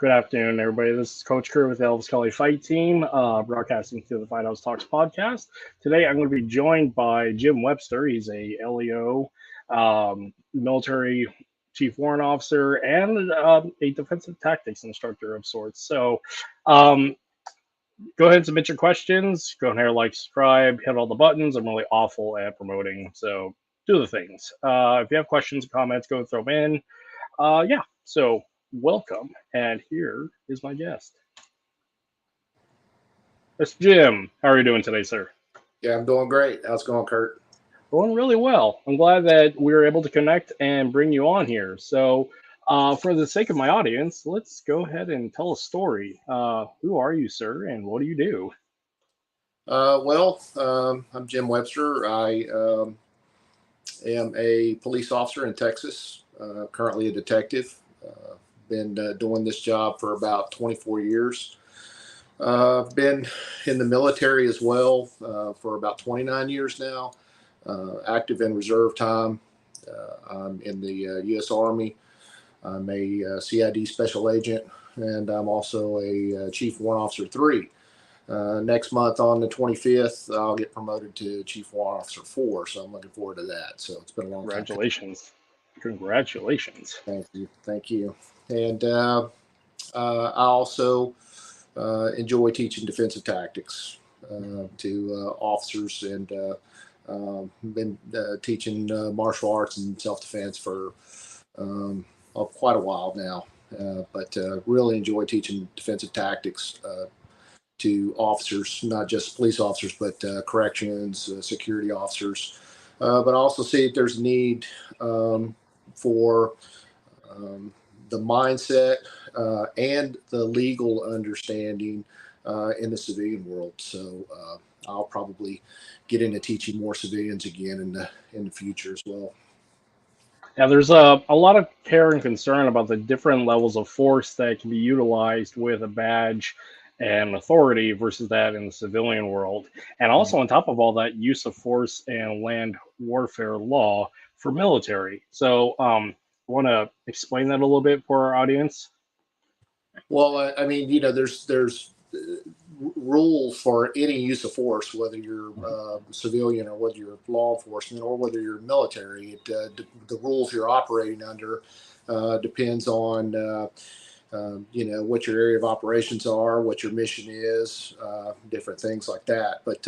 Good afternoon, everybody. This is Coach Kerr with the Elvis Kelly Fight Team, broadcasting through the Fight House Talks podcast. Today, I'm going to be joined by Jim Webster. He's a LEO, military chief warrant officer, and a defensive tactics instructor of sorts. So, go ahead and submit your questions. Go ahead and like, subscribe, hit all the buttons. I'm really awful at promoting, so do the things. If you have questions or comments, go throw them in. So welcome, and here is my guest. Mr. Jim, how are you doing today, sir? Yeah, I'm doing great. How's it going, Kurt? Going really well. I'm glad that we were able to connect and bring you on here. So, for the sake of my audience, let's go ahead and tell a story. Who are you, sir, and what do you do? I'm Jim Webster. I am a police officer in Texas, currently a detective. Been doing this job for about 24 years. Been in the military as well for about 29 years now, active in reserve time. I'm in the U.S. Army. I'm a CID Special Agent, and I'm also a Chief Warrant Officer 3. Next month on the 25th, I'll get promoted to Chief Warrant Officer 4, so I'm looking forward to that. So it's been a long time. Congratulations. Thank you. And I also enjoy teaching defensive tactics to officers, and been teaching martial arts and self-defense for quite a while now. But really enjoy teaching defensive tactics to officers, not just police officers, but corrections, security officers. But also see if there's a need for the mindset and the legal understanding in the civilian world. So I'll probably get into teaching more civilians again in the future as well. Yeah, there's a lot of care and concern about the different levels of force that can be utilized with a badge and authority versus that in the civilian world. And also on top of all that, use of force and land warfare law for military. So want to explain that a little bit for our audience? Well, I mean, there's rules for any use of force, whether you're civilian or whether you're law enforcement or whether you're military. The rules you're operating under depends on what your area of operations are, what your mission is, different things like that. But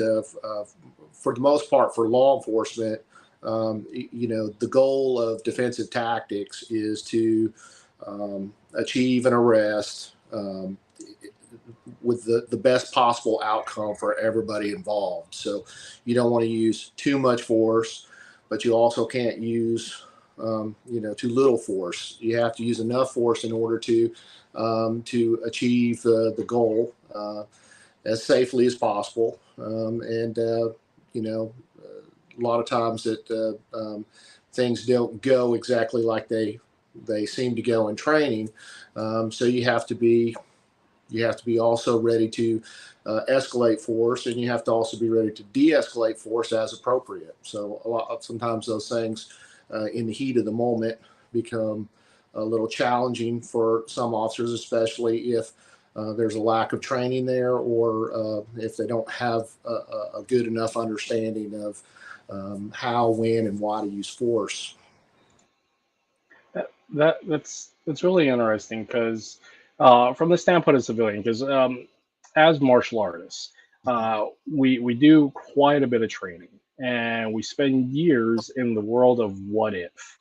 for the most part, for law enforcement, the goal of defensive tactics is to achieve an arrest with the best possible outcome for everybody involved. So you don't want to use too much force, but you also can't use too little force. You have to use enough force in order to achieve the goal as safely as possible. A lot of times that things don't go exactly like they seem to go in training. So you have to be also ready to escalate force, and you have to also be ready to de-escalate force as appropriate. So sometimes those things in the heat of the moment become a little challenging for some officers, especially if there's a lack of training there, or if they don't have a good enough understanding of how, when, and why to use force. That's really interesting because from the standpoint of civilian, because as martial artists, we do quite a bit of training, and we spend years in the world of what if.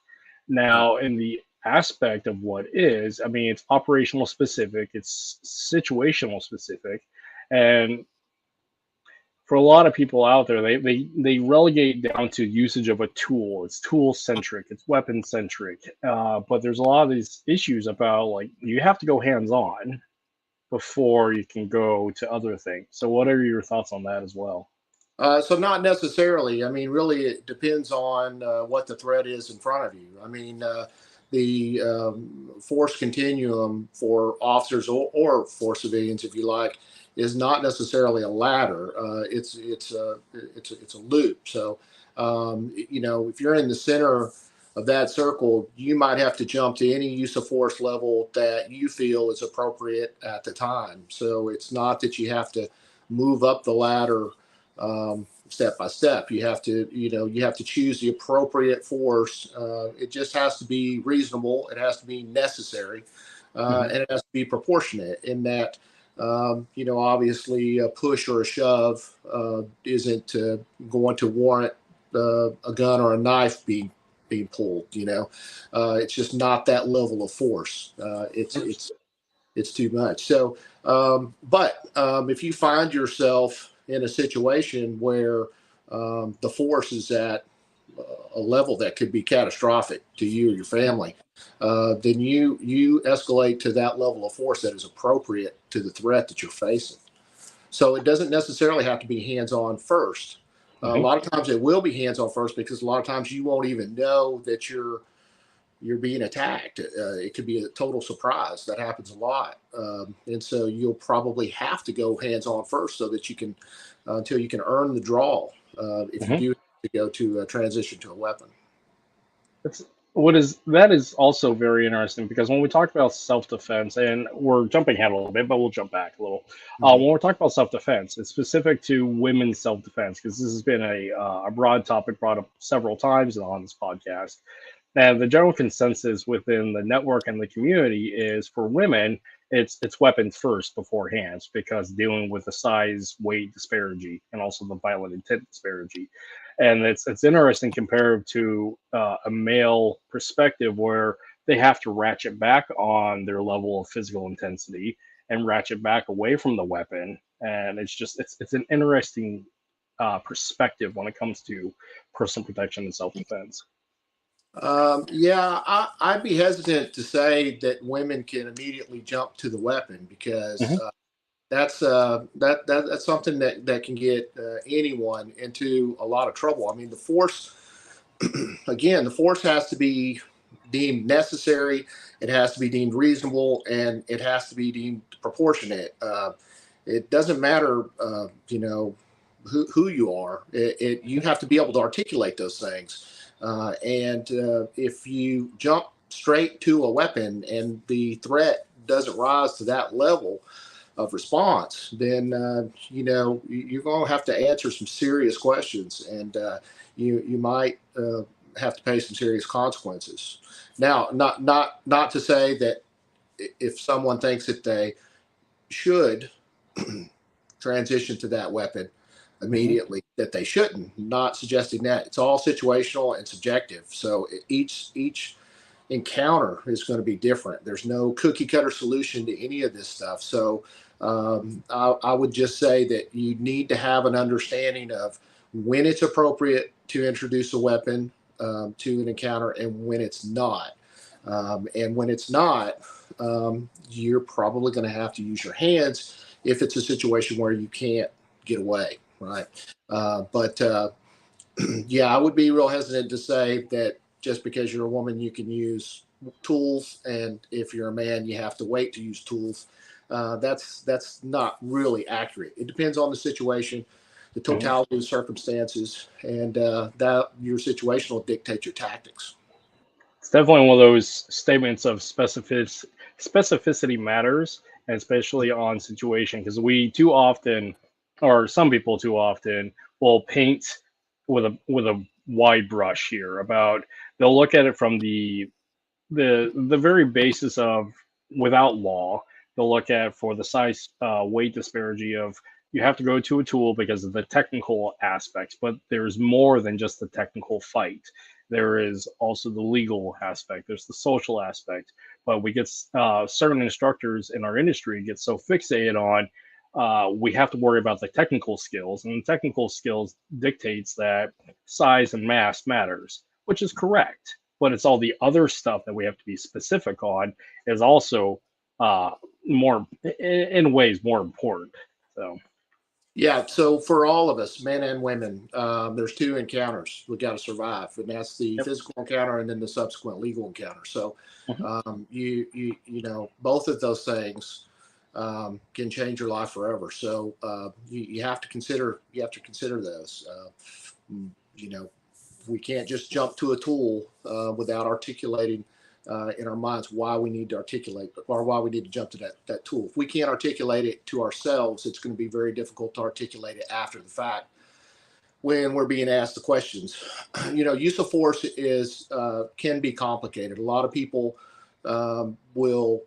Now, in the aspect of what is, I mean, it's operational specific, it's situational specific, and for a lot of people out there, they relegate down to usage of a tool. It's tool centric, it's weapon centric, but there's a lot of these issues about, like, you have to go hands on before you can go to other things. So what are your thoughts on that as well? So not necessarily. I mean, really, it depends on what the threat is in front of you. I mean, the force continuum for officers or for civilians, if you like, is not necessarily a ladder. It's a loop. So if you're in the center that circle, you might have to jump to any use of force level that you feel is appropriate at the time. So it's not that you have to move up the ladder step by step. You have to, you have to choose the appropriate force. It just has to be reasonable. It has to be necessary, and it has to be proportionate in that, obviously a push or a shove isn't going to warrant a gun or a knife being pulled. It's just not that level of force. It's too much. So, but if you find yourself in a situation where the force is at a level that could be catastrophic to you or your family, then you escalate to that level of force that is appropriate to the threat that you're facing. So it doesn't necessarily have to be hands-on first. A lot of times it will be hands-on first, because a lot of times you won't even know that you're being attacked. It could be a total surprise. That happens a lot. And so you'll probably have to go hands-on first so that you can, until you can earn the draw, if you do to go to transition to a weapon. That is also very interesting, because when we talk about self-defense, and we're jumping ahead a little bit, but we'll jump back a little. When we're talking about self-defense, it's specific to women's self-defense, because this has been a broad topic brought up several times on this podcast. And the general consensus within the network and the community is, for women, it's weapons first before hands, because dealing with the size, weight disparity, and also the violent intent disparity. And it's interesting compared to a male perspective, where they have to ratchet back on their level of physical intensity and ratchet back away from the weapon. And it's an interesting perspective when it comes to personal protection and self-defense. I'd be hesitant to say that women can immediately jump to the weapon, because that's something that can get anyone into a lot of trouble. I mean, the force, again, the force has to be deemed necessary, it has to be deemed reasonable, and it has to be deemed proportionate. It doesn't matter, who you are. You have to be able to articulate those things. And if you jump straight to a weapon and the threat doesn't rise to that level of response, then you're going to have to answer some serious questions, and you might have to pay some serious consequences. Now, not to say that if someone thinks that they should transition to that weapon immediately, that they shouldn't. Not suggesting that. It's all situational and subjective. So each encounter is going to be different. There's no cookie cutter solution to any of this stuff. So I would just say that you need to have an understanding of when it's appropriate to introduce a weapon to an encounter, and when it's not. And when it's not, you're probably going to have to use your hands if it's a situation where you can't get away. Right. But I would be real hesitant to say that just because you're a woman, you can use tools, and if you're a man, you have to wait to use tools. That's not really accurate. It depends on the situation, the totality of the circumstances, and that your situation will dictate your tactics. It's definitely one of those statements of specificity matters, and especially on situation, because we too often, or some people too often, will paint with a wide brush here. About, they'll look at it from the very basis of, without law. They'll look at, for the size, weight disparity of, you have to go to a tool because of the technical aspects, but there's more than just the technical fight. There is also the legal aspect. There's the social aspect. But we get certain instructors in our industry get so fixated on, we have to worry about the technical skills, and the technical skills dictates that size and mass matters, which is correct. But it's all the other stuff that we have to be specific on is also more, in ways, more important. So. Yeah, so for all of us, men and women, there's two encounters we got to survive, and that's the physical encounter and then the subsequent legal encounter. So, you know, both of those things can change your life forever. So you have to consider those. You know, We can't just jump to a tool without articulating in our minds why we need to articulate or why we need to jump to that tool. If we can't articulate it to ourselves, it's going to be very difficult to articulate it after the fact when we're being asked the questions. Use of force can be complicated. A lot of people will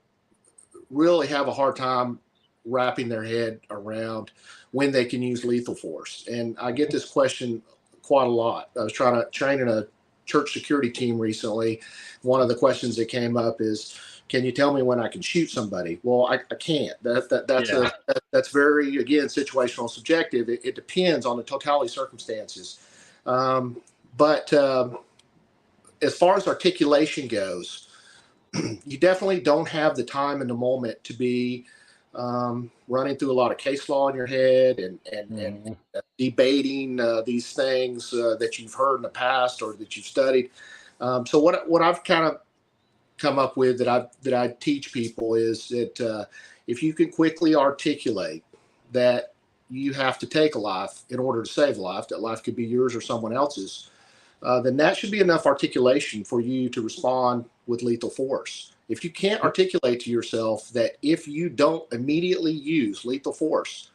really have a hard time wrapping their head around when they can use lethal force. And I get this question quite a lot. I was trying to train in a church security team recently. One of the questions that came up is, can you tell me when I can shoot somebody? Well, I can't. That's very, again, situational, subjective. It depends on the totality of circumstances. But as far as articulation goes, you definitely don't have the time in the moment to be running through a lot of case law in your head and debating these things that you've heard in the past or that you've studied. So what I've kind of come up with that I teach people is that if you can quickly articulate that you have to take a life in order to save a life, that life could be yours or someone else's, then that should be enough articulation for you to respond with lethal force. If you can't articulate to yourself that if you don't immediately use lethal force,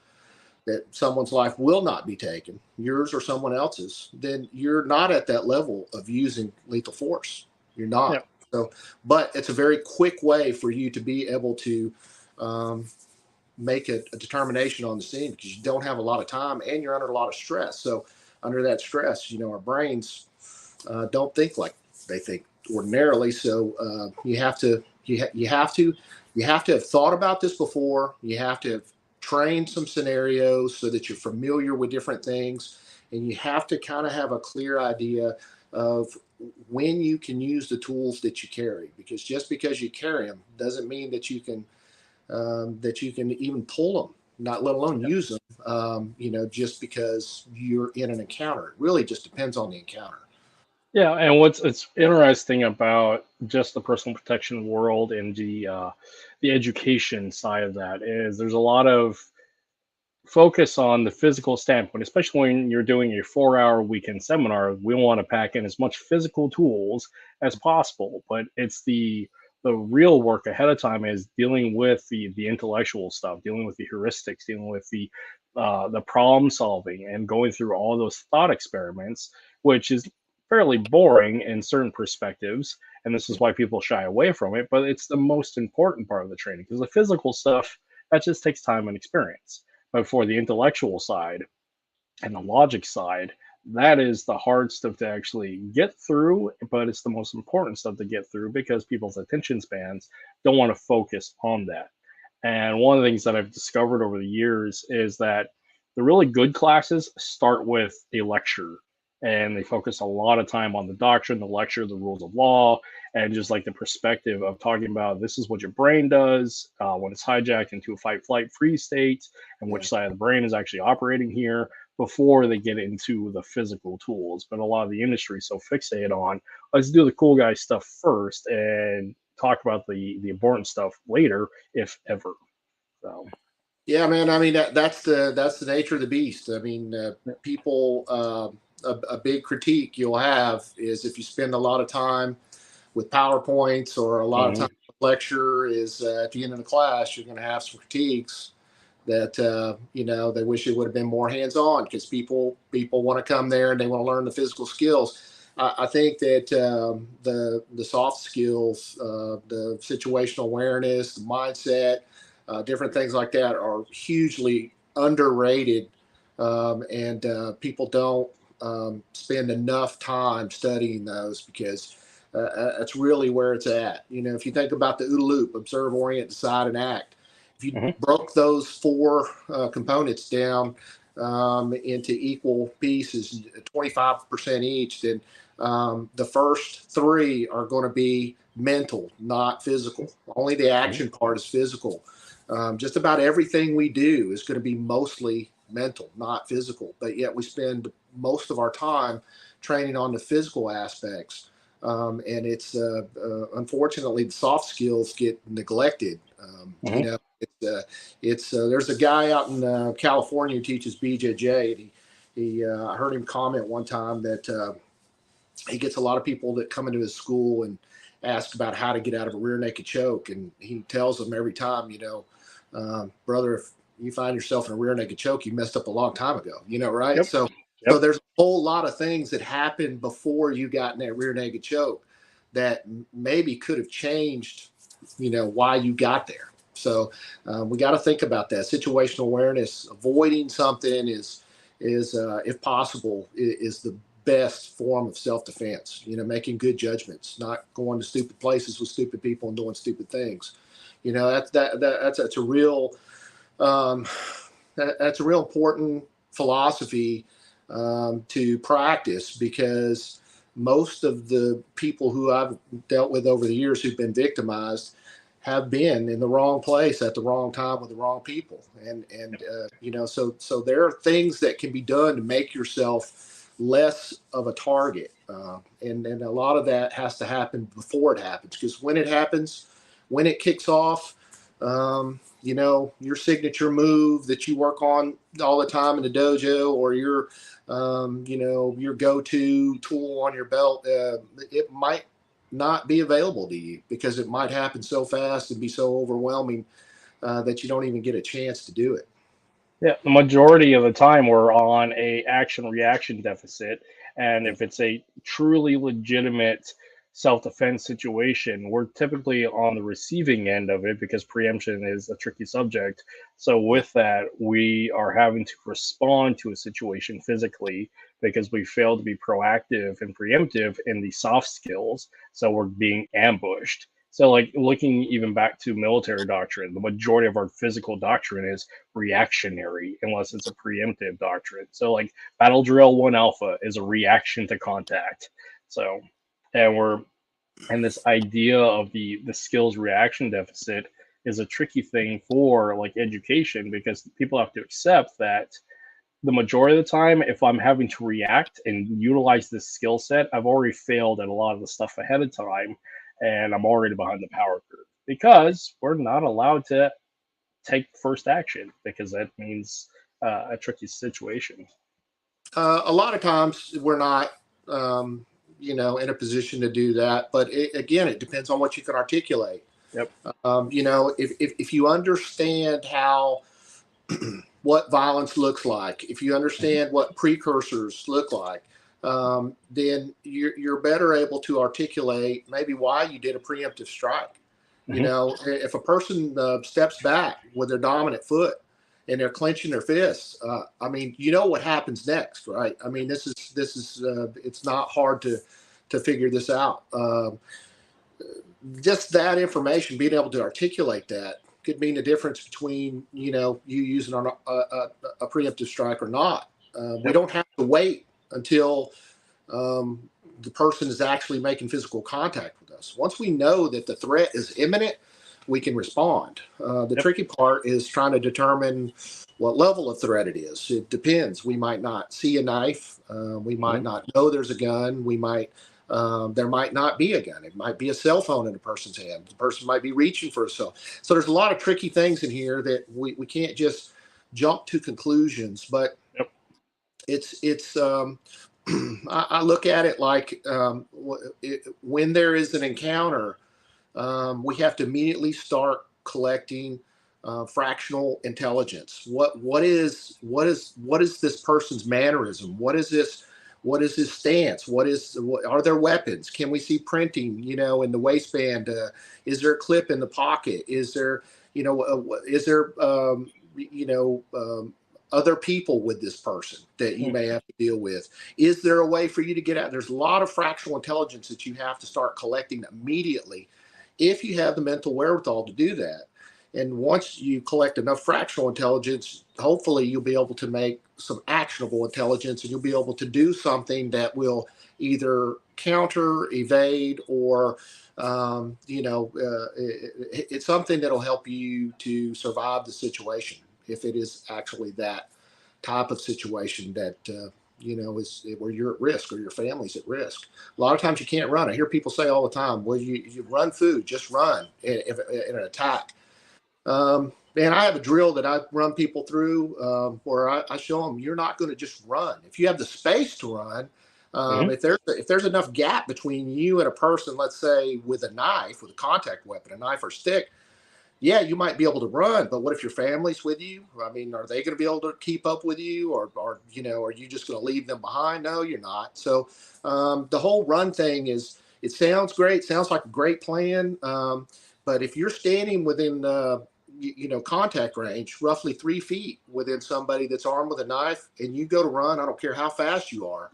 that someone's life will not be taken, yours or someone else's, then you're not at that level of using lethal force. You're not. Yeah. So, but it's a very quick way for you to be able to make a determination on the scene, because you don't have a lot of time and you're under a lot of stress. So under that stress, our brains don't think like they think ordinarily. So you have to have thought about this before. You have to have trained some scenarios so that you're familiar with different things, and you have to kind of have a clear idea of when you can use the tools that you carry, because just because you carry them doesn't mean that you can even pull them, not let alone use them, just because you're in an encounter. It really just depends on the encounter. Yeah, and it's interesting about just the personal protection world and the education side of that is there's a lot of focus on the physical standpoint, especially when you're doing a 4-hour weekend seminar. We want to pack in as much physical tools as possible, but it's the real work ahead of time is dealing with the intellectual stuff, dealing with the heuristics, dealing with the problem solving, and going through all those thought experiments, which is fairly boring in certain perspectives, and this is why people shy away from it. But it's the most important part of the training, because the physical stuff, that just takes time and experience. But for the intellectual side and the logic side, that is the hard stuff to actually get through, but it's the most important stuff to get through because people's attention spans don't want to focus on that. And one of the things that I've discovered over the years is that the really good classes start with a lecture, and they focus a lot of time on the doctrine, the lecture, the rules of law, and just like the perspective of talking about this is what your brain does when it's hijacked into a fight, flight, freeze state, and which side of the brain is actually operating here, before they get into the physical tools. But a lot of the industry is so fixated on, let's do the cool guy stuff first and talk about the important stuff later, if ever. So. Yeah, man. I mean, that's the nature of the beast. I mean, people. A big critique you'll have is if you spend a lot of time with PowerPoints or a lot of time with lecture, is at the end of the class you're going to have some critiques that they wish it would have been more hands-on, because people want to come there and they want to learn the physical skills. I think that the soft skills, the situational awareness, the mindset, different things like that are hugely underrated, and people don't spend enough time studying those, because that's really where it's at. If you think about the OODA loop, observe, orient, decide, and act, if you broke those 4 components down into equal pieces, 25% each, then the first 3 are going to be mental, not physical. Only the action part is physical. Just about everything we do is going to be mostly mental, not physical, but yet we spend most of our time training on the physical aspects, and it's unfortunately the soft skills get neglected. There's a guy out in California who teaches BJJ, and I heard him comment one time that he gets a lot of people that come into his school and ask about how to get out of a rear naked choke. And he tells them every time, brother, if you find yourself in a rear naked choke, you messed up a long time ago, right? Yep. So there's a whole lot of things that happened before you got in that rear naked choke that maybe could have changed, why you got there. So we got to think about that. Situational awareness, avoiding something is if possible, is the best form of self-defense. Making good judgments, not going to stupid places with stupid people and doing stupid things. That's a real that's a real important philosophy to practice, because most of the people who I've dealt with over the years who've been victimized have been in the wrong place at the wrong time with the wrong people. And so there are things that can be done to make yourself less of a target. And a lot of that has to happen before it happens, because when it happens, when it kicks off, your signature move that you work on all the time in the dojo, or your go-to tool on your belt, it might not be available to you because it might happen so fast and be so overwhelming that you don't even get a chance to do it. Yeah, the majority of the time we're on a action reaction deficit, and if it's a truly legitimate self-defense situation, we're typically on the receiving end of it, because preemption is a tricky subject. So with that, we are having to respond to a situation physically because we failed to be proactive and preemptive in the soft skills. So we're being ambushed. So, like, looking even back to military doctrine, the majority of our physical doctrine is reactionary unless it's a preemptive doctrine. So, like, Battle Drill 1 Alpha is a reaction to contact. So, and this idea of the skills reaction deficit is a tricky thing for, like, education, because people have to accept that the majority of the time, if I'm having to react and utilize this skill set, I've already failed at a lot of the stuff ahead of time, and I'm already behind the power curve, because we're not allowed to take first action, because that means a tricky situation. A lot of times we're not, in a position to do that. But again, it depends on what you can articulate. Yep. If you understand how what violence looks like, if you understand what precursors look like, then you're better able to articulate maybe why you did a preemptive strike. If a person steps back with their dominant foot and they're clenching their fists, what happens next, right? I mean, this is it's not hard to figure this out. Just that information, being able to articulate that, could mean the difference between you using a preemptive strike or not. We don't have to wait until the person is actually making physical contact with us. Once we know that the threat is imminent, we can respond. The tricky part is trying to determine what level of threat it is. It depends. We might not see a knife. We might not know there's a gun. There might not be a gun. It might be a cell phone in a person's hand. The person might be reaching for a cell. So there's a lot of tricky things in here that we can't just jump to conclusions. But it's I look at it like when there is an encounter, we have to immediately start collecting fractional intelligence. What is this person's mannerism? What is his stance? Are there weapons? Can we see printing, in the waistband? Is there a clip in the pocket? Is there, other people with this person that you may have to deal with? Is there a way for you to get out? There's a lot of fractional intelligence that you have to start collecting immediately if you have the mental wherewithal to do that. And once you collect enough fractional intelligence, hopefully you'll be able to make some actionable intelligence, and you'll be able to do something that will either counter, evade, or it's something that'll help you to survive the situation, if it is actually that type of situation that is where you're at risk or your family's at risk. A lot of times you can't run. I hear people say all the time, well, you run food, just run in an attack. And I have a drill that I run people through where I show them, you're not going to just run. If you have the space to run, Mhm. If there's enough gap between you and a person, let's say with a knife, with a contact weapon, a knife or stick, yeah, you might be able to run, but what if your family's with you? I mean, are they going to be able to keep up with you, or are you just going to leave them behind? No, you're not. So the whole run thing it sounds great, sounds like a great plan, but if you're standing within contact range, roughly 3 feet within somebody that's armed with a knife, and you go to run, I don't care how fast you are,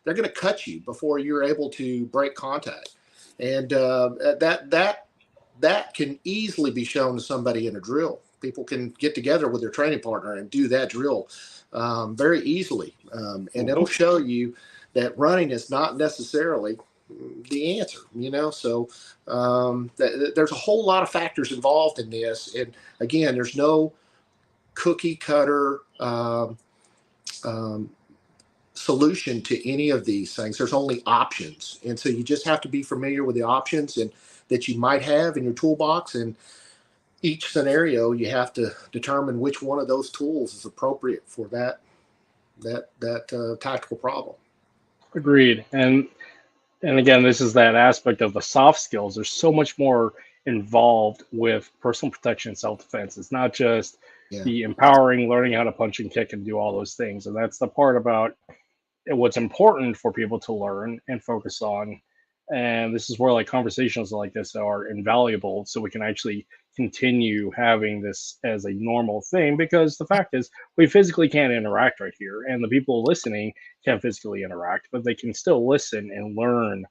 they're going to cut you before you're able to break contact, and that can easily be shown to somebody in a drill. People can get together with their training partner and do that drill very easily. And it'll show you that running is not necessarily the answer, So there's a whole lot of factors involved in this. And again, there's no cookie cutter solution to any of these things. There's only options. And so you just have to be familiar with the options and that you might have in your toolbox. And each scenario, you have to determine which one of those tools is appropriate for that tactical problem. Agreed. And again, this is that aspect of the soft skills. There's so much more involved with personal protection and self-defense. It's not just the empowering, learning how to punch and kick and do all those things. And that's the part about what's important for people to learn and focus on. And this is where like conversations like this are invaluable, so we can actually continue having this as a normal thing, because the fact is we physically can't interact right here, and the people listening can't physically interact, but they can still listen and learn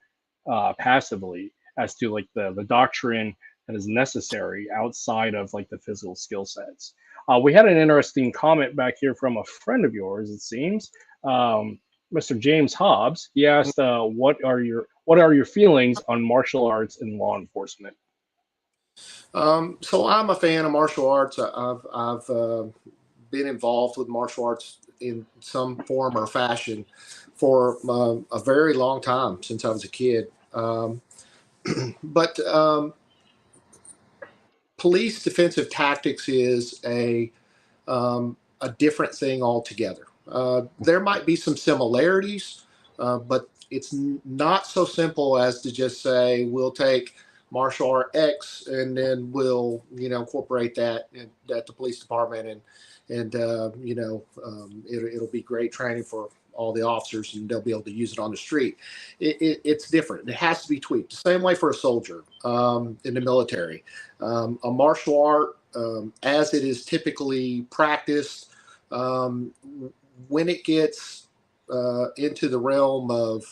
passively as to like the doctrine that is necessary outside of like the physical skill sets. We had an interesting comment back here from a friend of yours, it seems. Mr. James Hobbs. He asked, "What are your feelings on martial arts and law enforcement?" So I'm a fan of martial arts. I've been involved with martial arts in some form or fashion for a very long time, since I was a kid. But police defensive tactics is a different thing altogether. There might be some similarities, but it's not so simple as to just say we'll take martial art X and then we'll incorporate that at the police department, and it'll be great training for all the officers and they'll be able to use it on the street. It's different. It has to be tweaked. The same way for a soldier in the military. A martial art, as it is typically practiced, when it gets into the realm of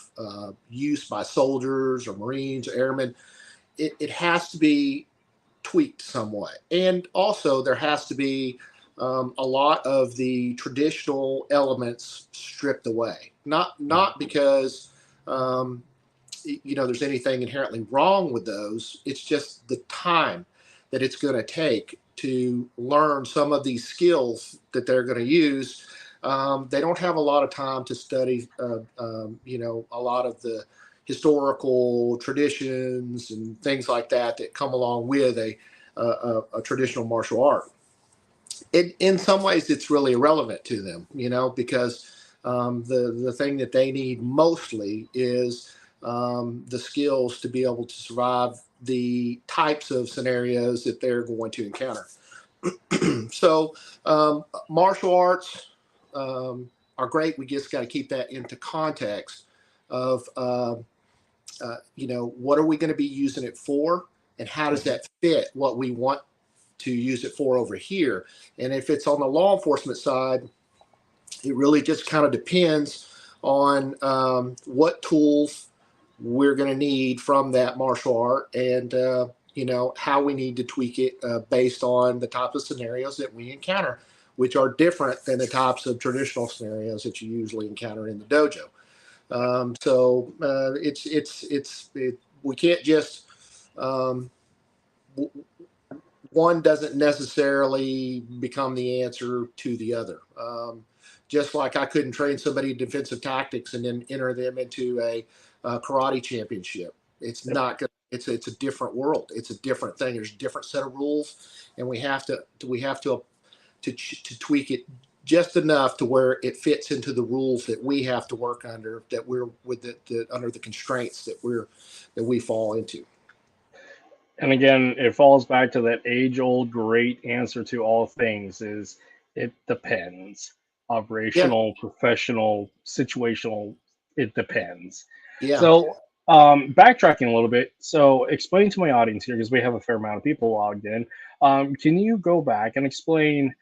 use by soldiers or Marines or airmen, it has to be tweaked somewhat. And also there has to be a lot of the traditional elements stripped away. Not because there's anything inherently wrong with those. It's just the time that it's going to take to learn some of these skills that they're going to use. They don't have a lot of time to study, a lot of the historical traditions and things like that come along with a traditional martial art. In some ways, it's really irrelevant to them, because the thing that they need mostly is the skills to be able to survive the types of scenarios that they're going to encounter. So martial arts are great. We just got to keep that into context of, what are we going to be using it for, and how does that fit what we want to use it for over here? And if it's on the law enforcement side, it really just kind of depends on what tools we're going to need from that martial art, and how we need to tweak it based on the type of scenarios that we encounter, which are different than the types of traditional scenarios that you usually encounter in the dojo. We can't just one doesn't necessarily become the answer to the other. Just like I couldn't train somebody in defensive tactics and then enter them into a karate championship. It's not good. It's a different world. It's a different thing. There's a different set of rules, and we have to tweak it just enough to where it fits into the rules that we have to work under, that we're with under the constraints that we fall into. And again, it falls back to that age-old great answer to all things is it depends. Yeah, Operational, professional, situational, it depends. yeah. So, backtracking a little bit, so explain to my audience here, because we have a fair amount of people logged in. Can you go back and explain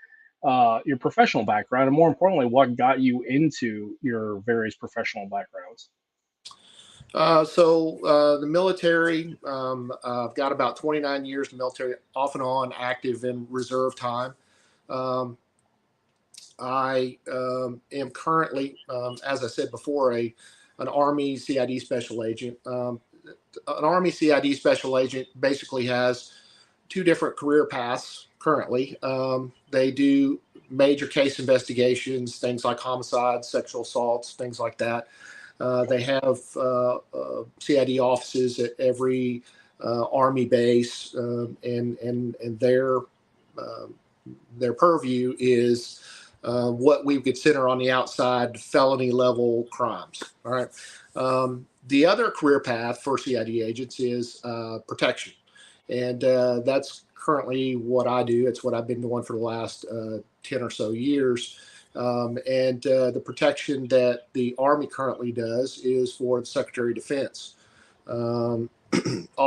your professional background, and more importantly, what got you into your various professional backgrounds? The military, I've got about 29 years in the military, off and on, active in reserve time. Um, I am currently, as I said before, an Army CID Special Agent. An Army CID Special Agent basically has two different career paths currently. They do major case investigations, things like homicides, sexual assaults, things like that. They have CID offices at every Army base, and their purview is what we consider on the outside felony level crimes. All right. The other career path for CID agents is protection, and that's currently what I do. It's what I've been doing for the last 10 or so years. The protection that the Army currently does is for the Secretary of Defense, all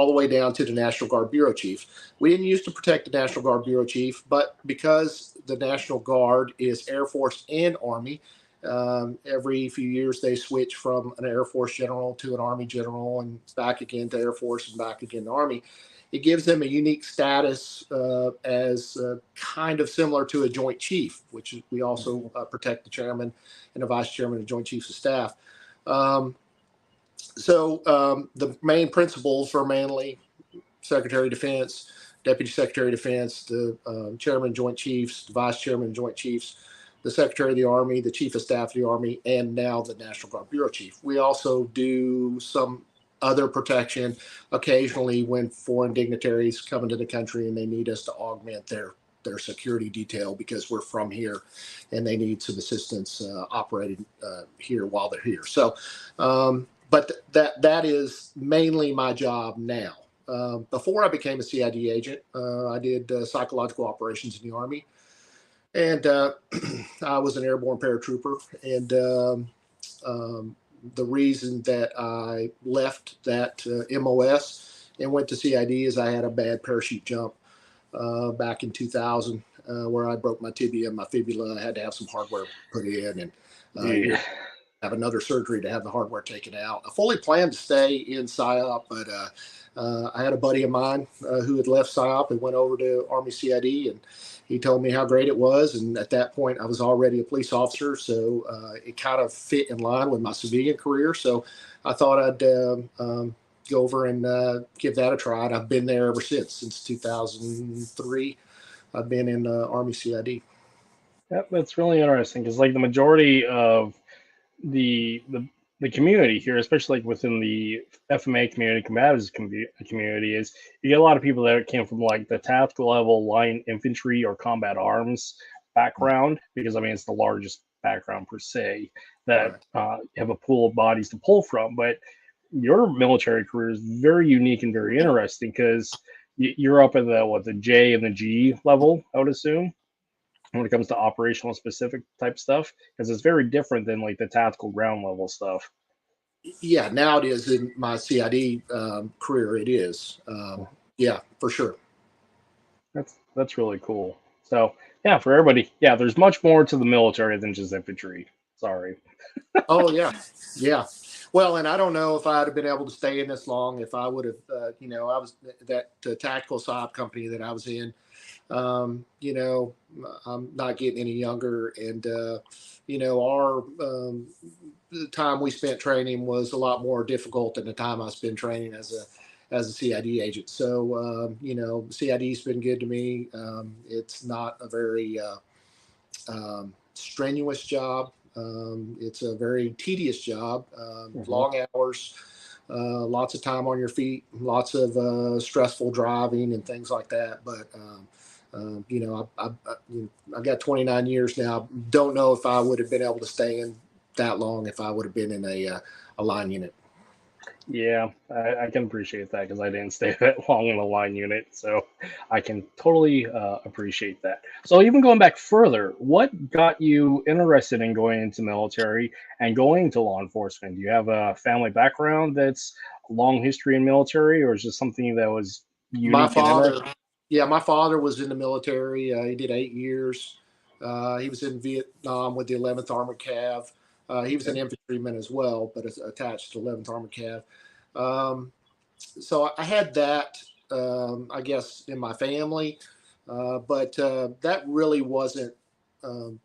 the way down to the National Guard Bureau Chief. We didn't used to protect the National Guard Bureau Chief, but because the National Guard is Air Force and Army, every few years they switch from an Air Force general to an Army general and back again to Air Force and back again to Army. It gives them a unique status as kind of similar to a Joint Chief, which we also protect the chairman and the vice chairman of Joint Chiefs of Staff. The main principles are mainly Secretary of Defense, Deputy Secretary of Defense, the Chairman of Joint Chiefs, the Vice Chairman of Joint Chiefs, the Secretary of the Army, the Chief of Staff of the Army, and now the National Guard Bureau Chief. We also do some other protection occasionally when foreign dignitaries come into the country and they need us to augment their security detail because we're from here and they need some assistance operating here while they're here. So, but that is mainly my job now. Before I became a CID agent, I did psychological operations in the Army, and I was an airborne paratrooper. And the reason that I left that MOS and went to CID is I had a bad parachute jump back in 2000 where I broke my tibia and my fibula. I had to have some hardware put in, and have another surgery to have the hardware taken out. I fully planned to stay in PSYOP, but I had a buddy of mine who had left PSYOP and went over to Army CID, and he told me how great it was. And at that point, I was already a police officer, so it kind of fit in line with my civilian career. So I thought I'd go over and give that a try. And I've been there ever since 2003. I've been in Army CID. Yep, that's really interesting because like the majority of the community here, especially like within the FMA community, combatives community, is you get a lot of people that came from like the tactical level line infantry or combat arms background, because I mean it's the largest background per se that have a pool of bodies to pull from. But your military career is very unique and very interesting because you're up at the J and the G level, I would assume, when it comes to operational specific type stuff, because it's very different than like the tactical ground level stuff. Yeah, now it is in my CID career. It is. Yeah, for sure. That's really cool. So yeah, for everybody, yeah, there's much more to the military than just infantry. Sorry. Oh yeah, yeah. Well, and I don't know if I'd have been able to stay in this long if I would have, I was that tactical SOP company that I was in. I'm not getting any younger, and our the time we spent training was a lot more difficult than the time I spent training as a CID agent. So CID's been good to me. It's not a very strenuous job. It's a very tedious job, long hours, lots of time on your feet, lots of stressful driving and things like that. But I've got 29 years now. Don't know if I would have been able to stay in that long if I would have been in a line unit. Yeah, I can appreciate that because I didn't stay that long in a line unit, so I can totally appreciate that. So even going back further, what got you interested in going into military and going into law enforcement? Do you have a family background that's a long history in military, or is this something that was My unique and father, interesting? my father was in the military. He did 8 years. He was in Vietnam with the 11th Armored Cav. He was Okay. an infantryman as well, but attached to 11th Armored Cav. Um, so I had that, I guess, in my family, but that really wasn't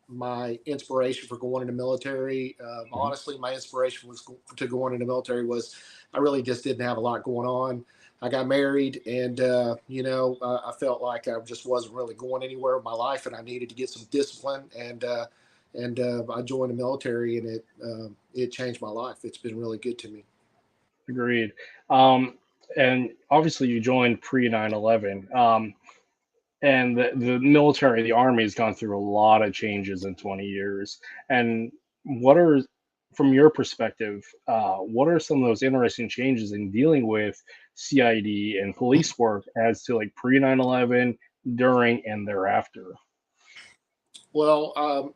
my inspiration for going into military. Mhm. Honestly, my inspiration to going into military was I really just didn't have a lot going on. I got married, and I felt like I just wasn't really going anywhere with my life, and I needed to get some discipline. And I joined the military, and it changed my life. It's been really good to me. Agreed. And obviously, you joined pre 9/11. And the military, the army has gone through a lot of changes in 20 years. And what are, from your perspective, what are some of those interesting changes in dealing with CID and police work as to like pre 9/11, during, and thereafter? Well,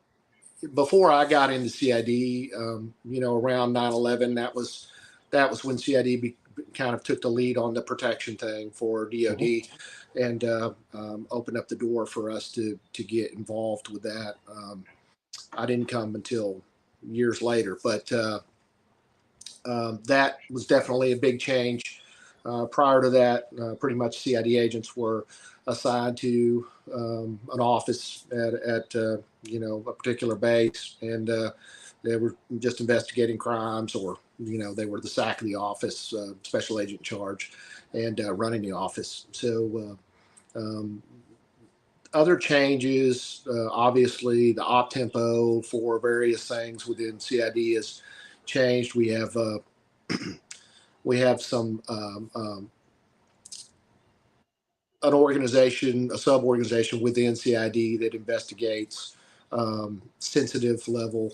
before I got into CID, around 9/11, that was when CID kind of took the lead on the protection thing for Mhm. DoD, and opened up the door for us to get involved with that. I didn't come until years later, but that was definitely a big change. Prior to that, pretty much CID agents were assigned to an office at a particular base, and they were just investigating crimes, or they were the SAC of the office, special agent in charge, and running the office. So other changes, obviously, the op tempo for various things within CID has changed. We have some an organization, a sub-organization within CID that investigates sensitive level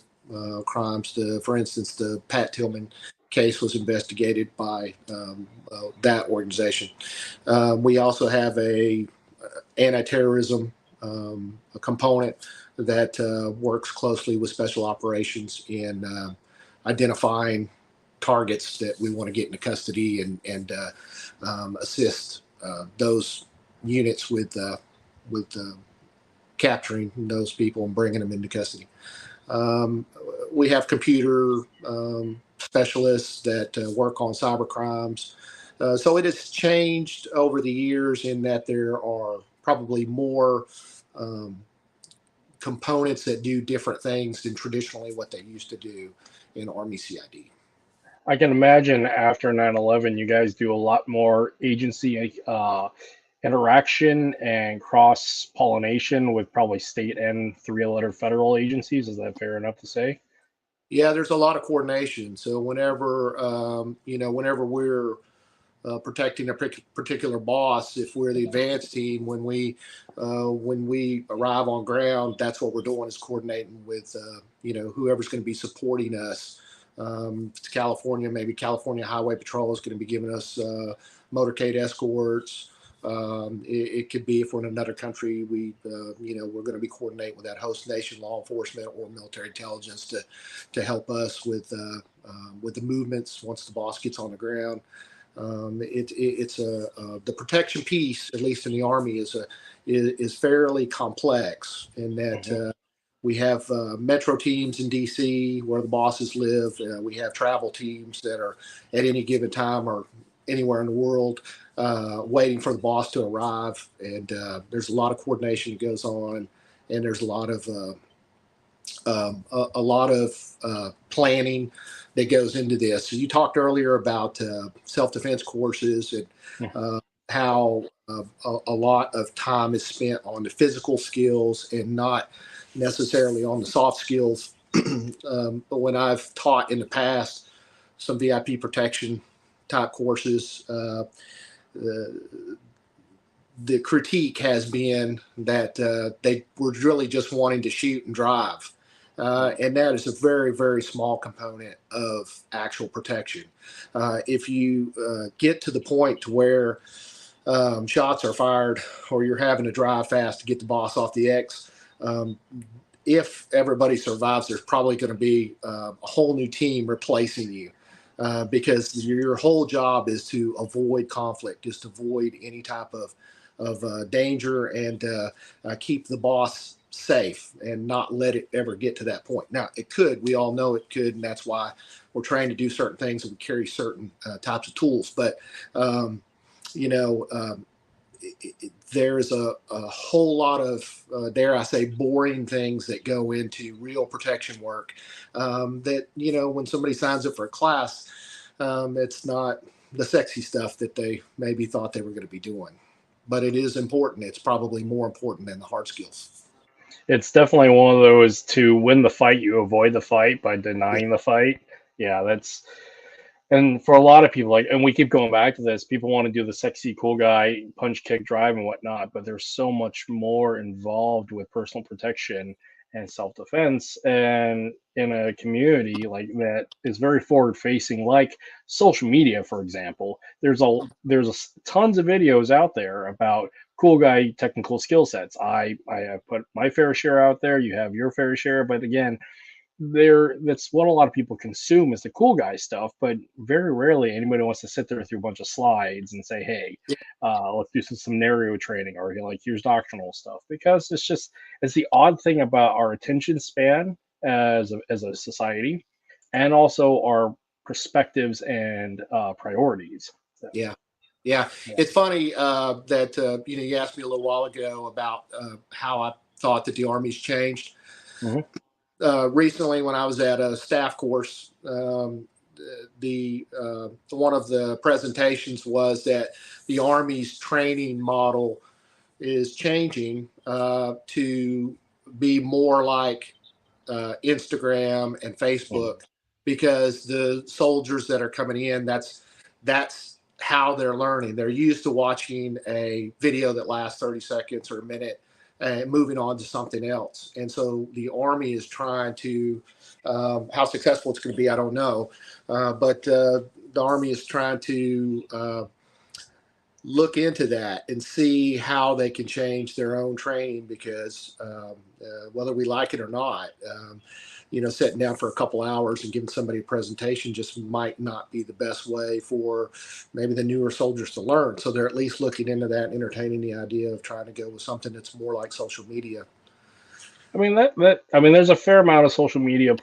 crimes. For instance, the Pat Tillman case was investigated by that organization. We also have a anti-terrorism a component that works closely with special operations in identifying targets that we want to get into custody, and assist those units with capturing those people and bringing them into custody. We have computer specialists that work on cyber crimes. So it has changed over the years in that there are probably more um, components that do different things than traditionally what they used to do in Army CID. I can imagine after 9/11, you guys do a lot more agency interaction and cross pollination with probably state and three-letter federal agencies. Is that fair enough to say? Yeah, there's a lot of coordination. So whenever we're protecting a particular boss, if we're the advance team, when we arrive on ground, that's what we're doing, is coordinating with whoever's going to be supporting us. If it's California, maybe California Highway Patrol is going to be giving us motorcade escorts. It could be, if we're in another country, we're going to be coordinating with that host nation law enforcement or military intelligence to help us with the movements once the boss gets on the ground. It's the protection piece, at least in the Army, is fairly complex in that Mhm. we have metro teams in DC where the bosses live. We have travel teams that are at any given time or anywhere in the world waiting for the boss to arrive. And there's a lot of coordination that goes on, and there's a lot of planning that goes into this. So you talked earlier about self-defense courses, and how a lot of time is spent on the physical skills and not necessarily on the soft skills. But when I've taught in the past some VIP protection type courses, the critique has been that they were really just wanting to shoot and drive. And that is a very, very small component of actual protection. If you get to the point to where shots are fired or you're having to drive fast to get the boss off the X, if everybody survives, there's probably going to be a whole new team replacing you. Because your whole job is to avoid conflict, is to avoid any type of danger, and keep the boss safe and not let it ever get to that point. Now, it could. We all know it could, and that's why we're trying to do certain things and we carry certain types of tools. But, there's a whole lot of, dare I say, boring things that go into real protection work that, when somebody signs up for a class, it's not the sexy stuff that they maybe thought they were going to be doing. But it is important. It's probably more important than the hard skills. It's definitely one of those, to win the fight, you avoid the fight by denying the fight. Yeah, that's... And for a lot of people, and we keep going back to this, people want to do the sexy, cool guy, punch, kick, drive, and whatnot, but there's so much more involved with personal protection and self-defense, and in a community like that is very forward-facing, like social media, for example. There's tons of videos out there about cool guy technical skill sets. I have put my fair share out there. You have your fair share, but again, that's what a lot of people consume is the cool guy stuff, but very rarely anybody wants to sit there through a bunch of slides and say, hey, let's do some scenario training, or here's doctrinal stuff, because it's the odd thing about our attention span as a society, and also our perspectives and priorities. So, yeah. It's funny that you asked me a little while ago about how I thought that the Army's changed. Mm-hmm. Recently, when I was at a staff course, one of the presentations was that the Army's training model is changing to be more like Instagram and Facebook, because the soldiers that are coming in, that's how they're learning. They're used to watching a video that lasts 30 seconds or a minute, and moving on to something else. And so the Army is trying to, how successful it's going to be, I don't know. But the Army is trying to look into that and see how they can change their own training, because whether we like it or not, sitting down for a couple hours and giving somebody a presentation just might not be the best way for maybe the newer soldiers to learn. So they're at least looking into that and entertaining the idea of trying to go with something that's more like social media. I mean, there's a fair amount of social media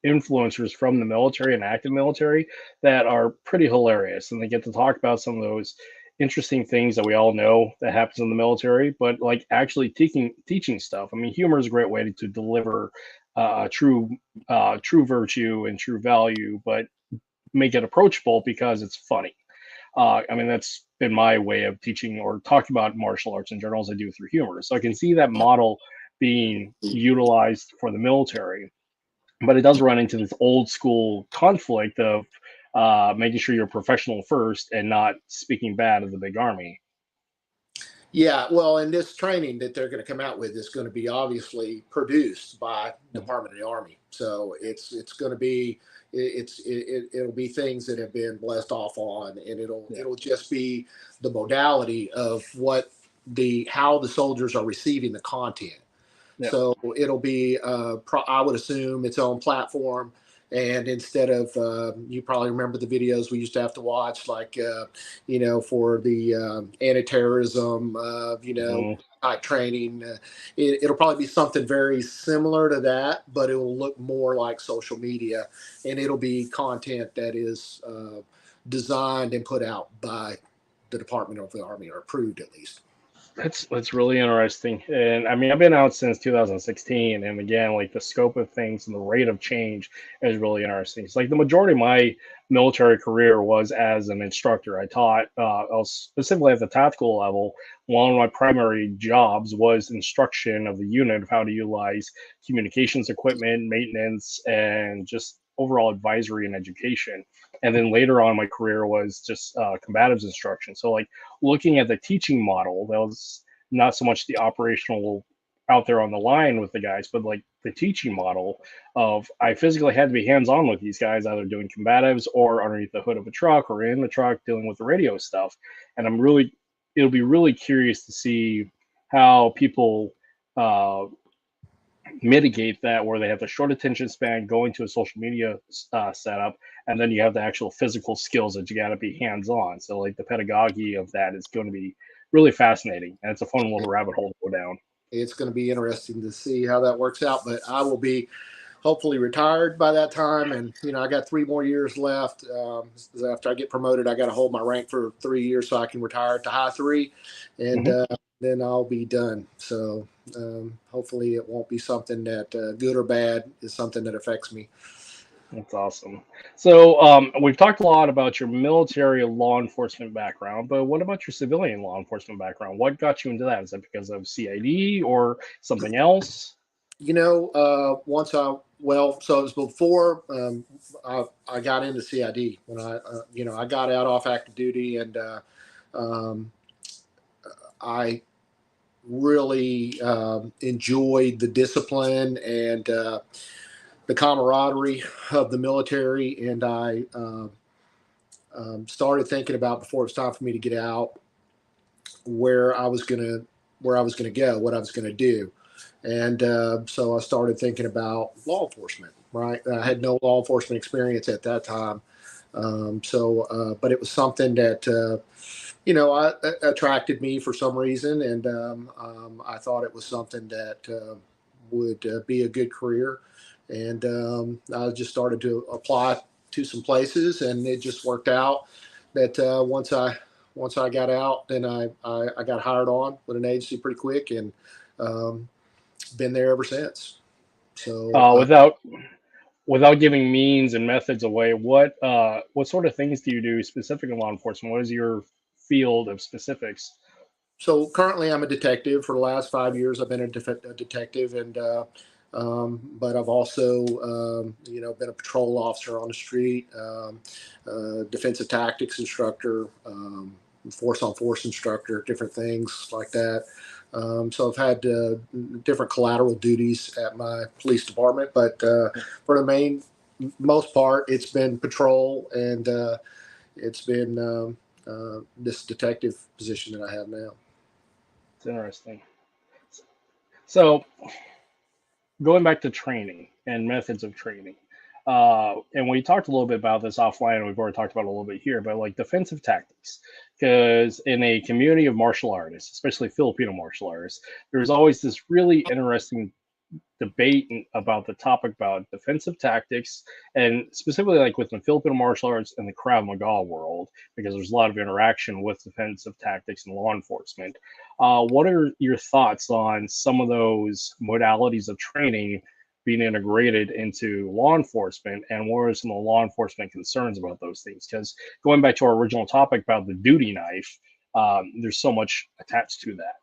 influencers from the military and active military that are pretty hilarious, and they get to talk about some of those interesting things that we all know that happens in the military, but like actually teaching stuff. I mean, humor is a great way to deliver true virtue and true value, but make it approachable because it's funny. I mean, that's been my way of teaching or talking about martial arts in general, as I do through humor. So I can see that model being utilized for the military, but it does run into this old school conflict of making sure you're professional first and not speaking bad of the big Army. Yeah, well, and this training that they're going to come out with is going to be obviously produced by Department of the Army. So it's going to be it'll be things that have been blessed off on, and it'll just be the modality of how the soldiers are receiving the content. Yeah. So it'll be I would assume its own platform. And instead of, you probably remember the videos we used to have to watch, like, for the anti-terrorism, type training, it'll probably be something very similar to that, but it will look more like social media, and it'll be content that is designed and put out by the Department of the Army, or approved at least. That's really interesting. And I mean, I've been out since 2016, and again, like the scope of things and the rate of change is really interesting. It's like the majority of my military career was as an instructor. I taught, I was specifically at the tactical level. One of my primary jobs was instruction of the unit of how to utilize communications equipment, maintenance, and just overall advisory and education. And then later on in my career was just combatives instruction. So like looking at the teaching model, that was not so much the operational out there on the line with the guys, but like the teaching model of I physically had to be hands-on with these guys, either doing combatives or underneath the hood of a truck or in the truck dealing with the radio stuff. And it'll be really curious to see how people mitigate that, where they have the short attention span going to a social media setup, and then you have the actual physical skills that you got to be hands-on. So like the pedagogy of that is going to be really fascinating, and it's a fun little rabbit hole to go down. It's going to be interesting to see how that works out, but I will be hopefully retired by that time. And, I got 3 more years left. After I get promoted, I got to hold my rank for 3 years so I can retire to high 3, and then I'll be done. So hopefully it won't be something that good or bad is something that affects me. That's awesome. So we've talked a lot about your military law enforcement background, but what about your civilian law enforcement background? What got you into that? Is it because of CID or something else? So it was before I got into CID when I got out off active duty, and I really enjoyed the discipline and the camaraderie of the military, and I started thinking about, before it was time for me to get out, where I was gonna go, what I was gonna do. And so I started thinking about law enforcement, right? I had no law enforcement experience at that time. But it was something that, attracted me for some reason. And I thought it was something that would be a good career. And I just started to apply to some places, and it just worked out that once I got out, then I got hired on with an agency pretty quick, and been there ever since. So without giving means and methods away, what sort of things do you do specific in law enforcement? What is your field of specifics? So currently I'm a detective. For the last 5 years, I've been a detective, and but I've also been a patrol officer on the street, defensive tactics instructor, force on force instructor, different things like that. So I've had different collateral duties at my police department, but for the most part, it's been patrol, and it's been this detective position that I have now. It's interesting. So going back to training and methods of training, and we talked a little bit about this offline, and we've already talked about it a little bit here, but like defensive tactics, because in a community of martial artists, especially Filipino martial artists, there's always this really interesting debate about the topic about defensive tactics, and specifically like within Filipino martial arts and the Krav Maga world, because there's a lot of interaction with defensive tactics and law enforcement. What are your thoughts on some of those modalities of training being integrated into law enforcement, and what are some of the law enforcement concerns about those things? Because going back to our original topic about the duty knife, there's so much attached to that.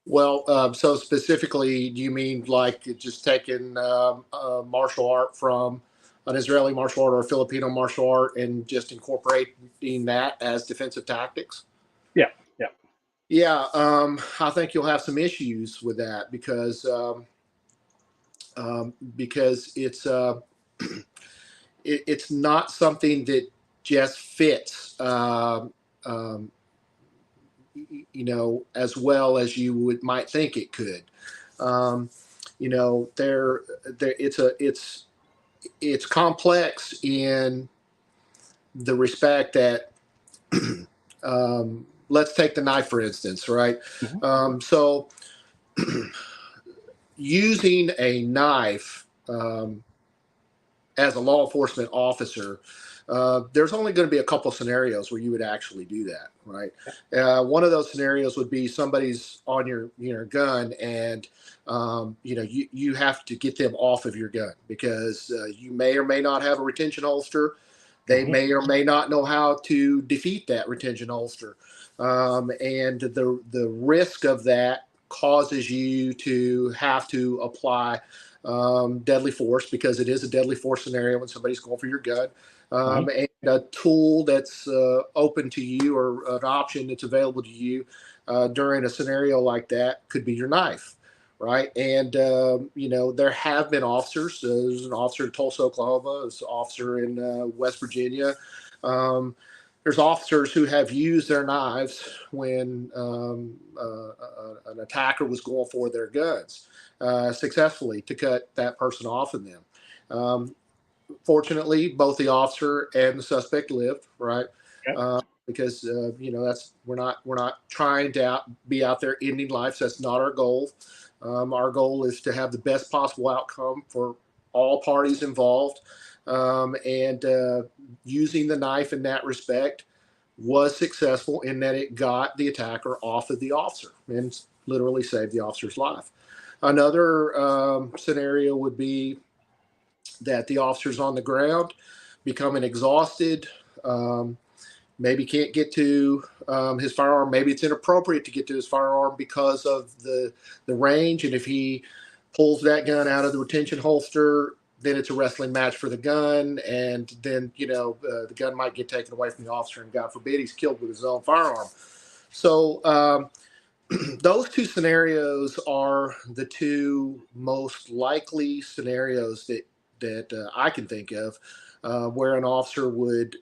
Well, so specifically, do you mean like just taking martial art from an Israeli martial art or a Filipino martial art and just incorporating that as defensive tactics? Yeah. Yeah, I think you'll have some issues with that because it's it's not something that just fits. As well as you might think it could. It's complex in the respect that, let's take the knife for instance, right? Mm-hmm. So using a knife as a law enforcement officer, there's only going to be a couple scenarios where you would actually do that, right? One of those scenarios would be somebody's on your gun, and you have to get them off of your gun because you may or may not have a retention holster. They may or may not know how to defeat that retention holster, and the risk of that causes you to have to apply deadly force, because it is a deadly force scenario when somebody's going for your gun. And a tool that's open to you, or an option that's available to you during a scenario like that, could be your knife, right? And, there have been officers. There's an officer in Tulsa, Oklahoma. There's an officer in West Virginia. There's officers who have used their knives when an attacker was going for their guns successfully to cut that person off of them. Fortunately, both the officer and the suspect lived, right? Yep. Because we're not trying to be out there ending lives. That's not our goal. Our goal is to have the best possible outcome for all parties involved. And using the knife in that respect was successful in that it got the attacker off of the officer and literally saved the officer's life. Another scenario would be that the officer's on the ground, becoming exhausted, maybe can't get to his firearm. Maybe it's inappropriate to get to his firearm because of the range. And if he pulls that gun out of the retention holster, then it's a wrestling match for the gun. And then, the gun might get taken away from the officer, and God forbid he's killed with his own firearm. So those two scenarios are the two most likely scenarios that I can think of where an officer would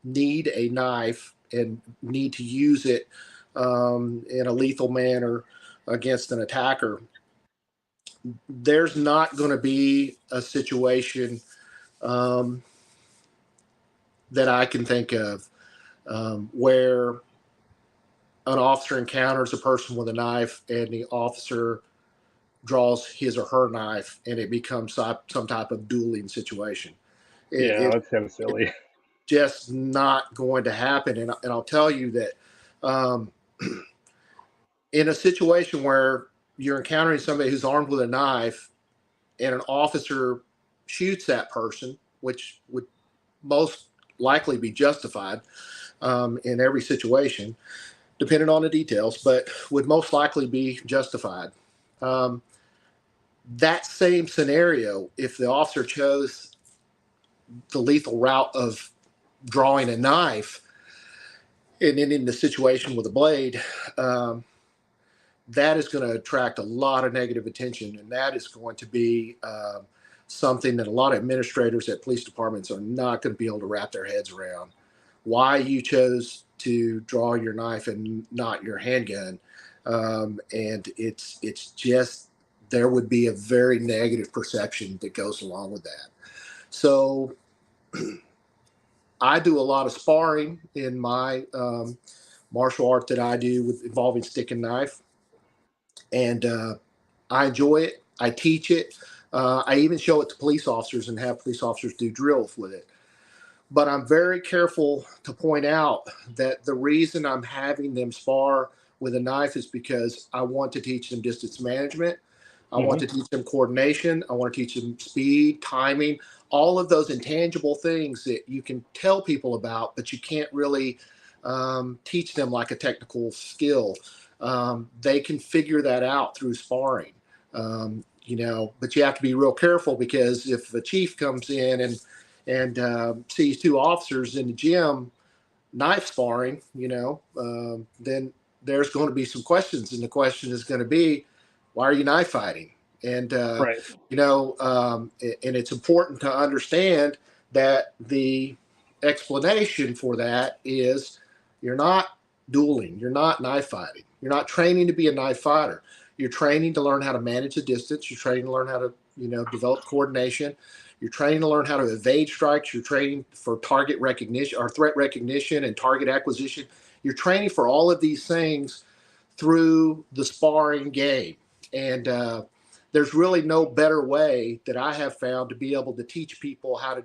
need a knife and need to use it in a lethal manner against an attacker. There's not going to be a situation that I can think of where an officer encounters a person with a knife and the officer draws his or her knife and it becomes some type of dueling situation. That's kind of silly. It's just not going to happen. And I'll tell you that in a situation where you're encountering somebody who's armed with a knife and an officer shoots that person, which would most likely be justified in every situation, depending on the details, but would most likely be justified. That same scenario, if the officer chose the lethal route of drawing a knife and ending the situation with a blade, that is going to attract a lot of negative attention. And that is going to be something that a lot of administrators at police departments are not going to be able to wrap their heads around. Why you chose to draw your knife and not your handgun. And it's just, there would be a very negative perception that goes along with that. So I do a lot of sparring in my martial art that I do involving stick and knife. And I enjoy it. I teach it. I even show it to police officers and have police officers do drills with it. But I'm very careful to point out that the reason I'm having them spar with a knife is because I want to teach them distance management. I want to teach them coordination. I want to teach them speed, timing, all of those intangible things that you can tell people about, but you can't really teach them like a technical skill. They can figure that out through sparring, but you have to be real careful, because if a chief comes in and sees two officers in the gym knife sparring, then there's going to be some questions. And the question is going to be, why are you knife fighting? And, Right. and it's important to understand that the explanation for that is you're not dueling. You're not knife fighting. You're not training to be a knife fighter. You're training to learn how to manage the distance. You're training to learn how to, develop coordination. You're training to learn how to evade strikes. You're training for target recognition or threat recognition and target acquisition. You're training for all of these things through the sparring game. And there's really no better way that I have found to be able to teach people how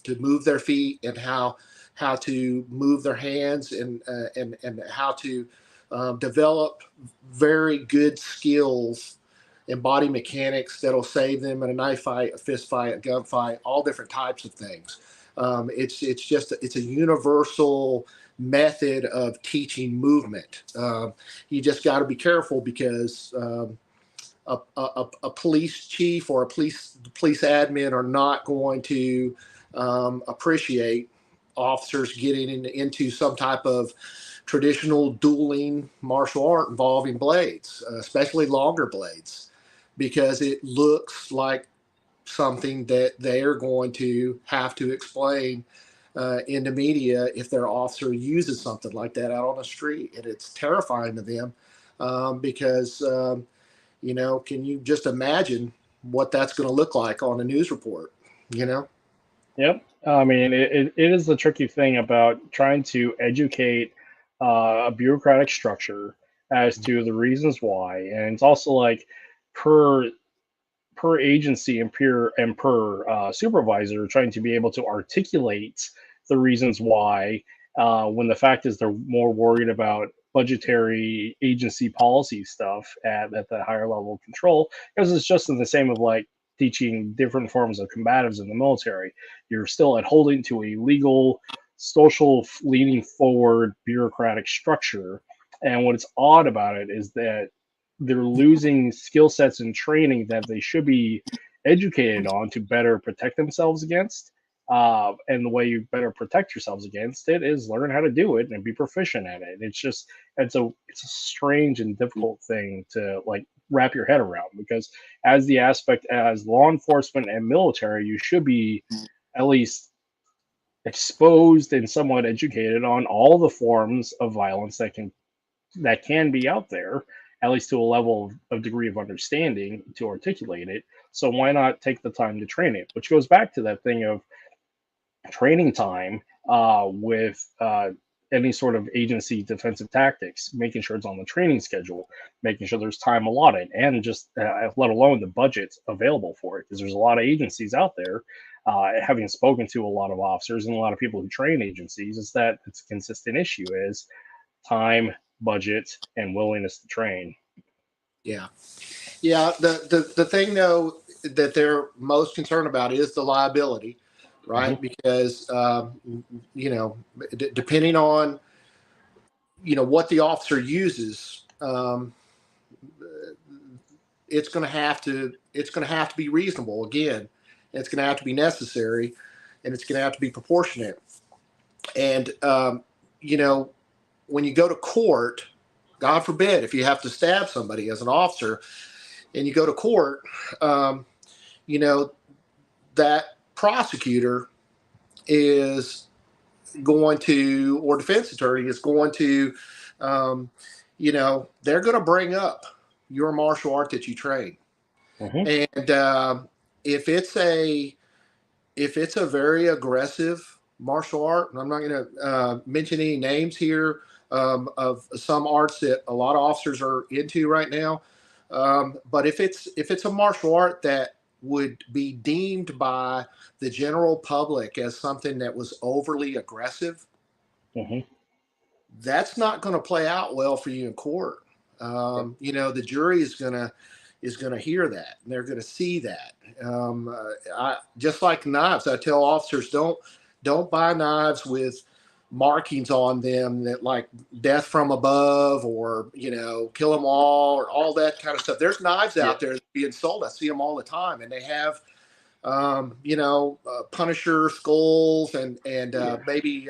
to move their feet and how to move their hands and how to develop very good skills and body mechanics that'll save them in a knife fight, a fist fight, a gun fight, all different types of things. It's a universal method of teaching movement. You just got to be careful because a police chief or a police admin are not going to appreciate officers getting into some type of traditional dueling martial art involving blades, especially longer blades, because it looks like something that they are going to have to explain in the media if their officer uses something like that out on the street. And it's terrifying to them because, can you just imagine what that's going to look like on a news report, Yep. I mean, it is the tricky thing about trying to educate a bureaucratic structure as to the reasons why, and it's also like per agency and per supervisor trying to be able to articulate the reasons why, when the fact is they're more worried about budgetary agency policy stuff at the higher level of control, because it's just in the same of like teaching different forms of combatives in the military. You're still holding to a legal, social leaning forward bureaucratic structure. And what's odd about it is that they're losing skill sets and training that they should be educated on to better protect themselves against. And the way you better protect yourselves against it is learn how to do it and be proficient at it. It's a strange and difficult thing to like wrap your head around, because as law enforcement and military, you should be at least exposed and somewhat educated on all the forms of violence that can be out there, at least to a level of degree of understanding to articulate it. So why not take the time to train it? Which goes back to that thing of training time with any sort of agency defensive tactics, making sure it's on the training schedule, making sure there's time allotted, and just let alone the budget available for it. Because there's a lot of agencies out there, having spoken to a lot of officers and a lot of people who train agencies, is that it's a consistent issue is time, budget, and willingness to train. Yeah. The thing though that they're most concerned about is the liability, right? Mm-hmm. Because depending on what the officer uses, it's going to have to be reasonable. Again, it's going to have to be necessary, and it's going to have to be proportionate. And when you go to court, God forbid, if you have to stab somebody as an officer and you go to court, that prosecutor is going to, or defense attorney is going to, they're going to bring up your martial art that you train. Mm-hmm. And if it's a very aggressive martial art, and I'm not going to mention any names here of some arts that a lot of officers are into right now, but if it's a martial art that would be deemed by the general public as something that was overly aggressive, mm-hmm. that's not going to play out well for you in court. The jury is going to hear that, and they're going to see that. I just like knives. I tell officers, don't buy knives with markings on them that like death from above or kill them all or all that kind of stuff. There's knives out there being sold. I see them all the time, and they have Punisher skulls and maybe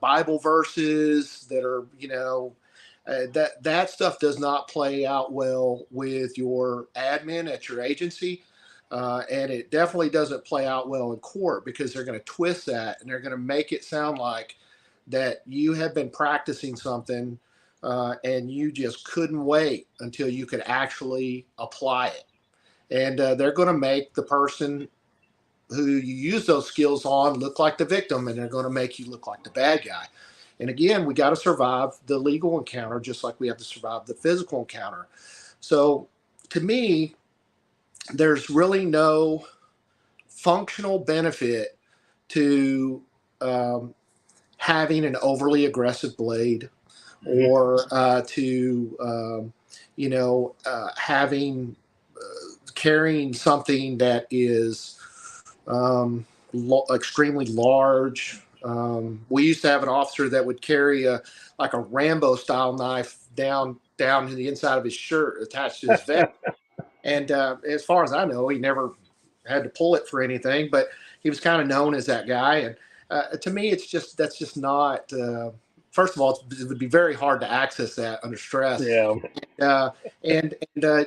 Bible verses that are that stuff does not play out well with your admin at your agency. And it definitely doesn't play out well in court, because they're going to twist that and they're going to make it sound like that you have been practicing something and you just couldn't wait until you could actually apply it. And they're going to make the person who you use those skills on look like the victim, and they're going to make you look like the bad guy. And again, we got to survive the legal encounter just like we have to survive the physical encounter. So to me, there's really no functional benefit to having an overly aggressive blade, or having carrying something that is extremely large We used to have an officer that would carry like a Rambo style knife down to the inside of his shirt attached to his vest. And as far as I know, he never had to pull it for anything, but he was kind of known as that guy. And to me, that's just not. First of all, it would be very hard to access that under stress. Yeah. And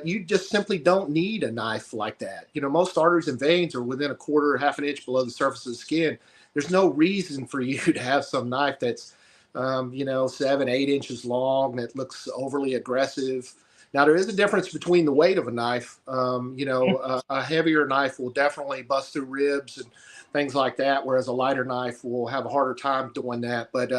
you just simply don't need a knife like that. Most arteries and veins are within a quarter, half an inch below the surface of the skin. There's no reason for you to have some knife that's, 7, 8 inches long that looks overly aggressive. Now, there is a difference between the weight of a knife. A heavier knife will definitely bust through ribs and things like that, whereas a lighter knife will have a harder time doing that. But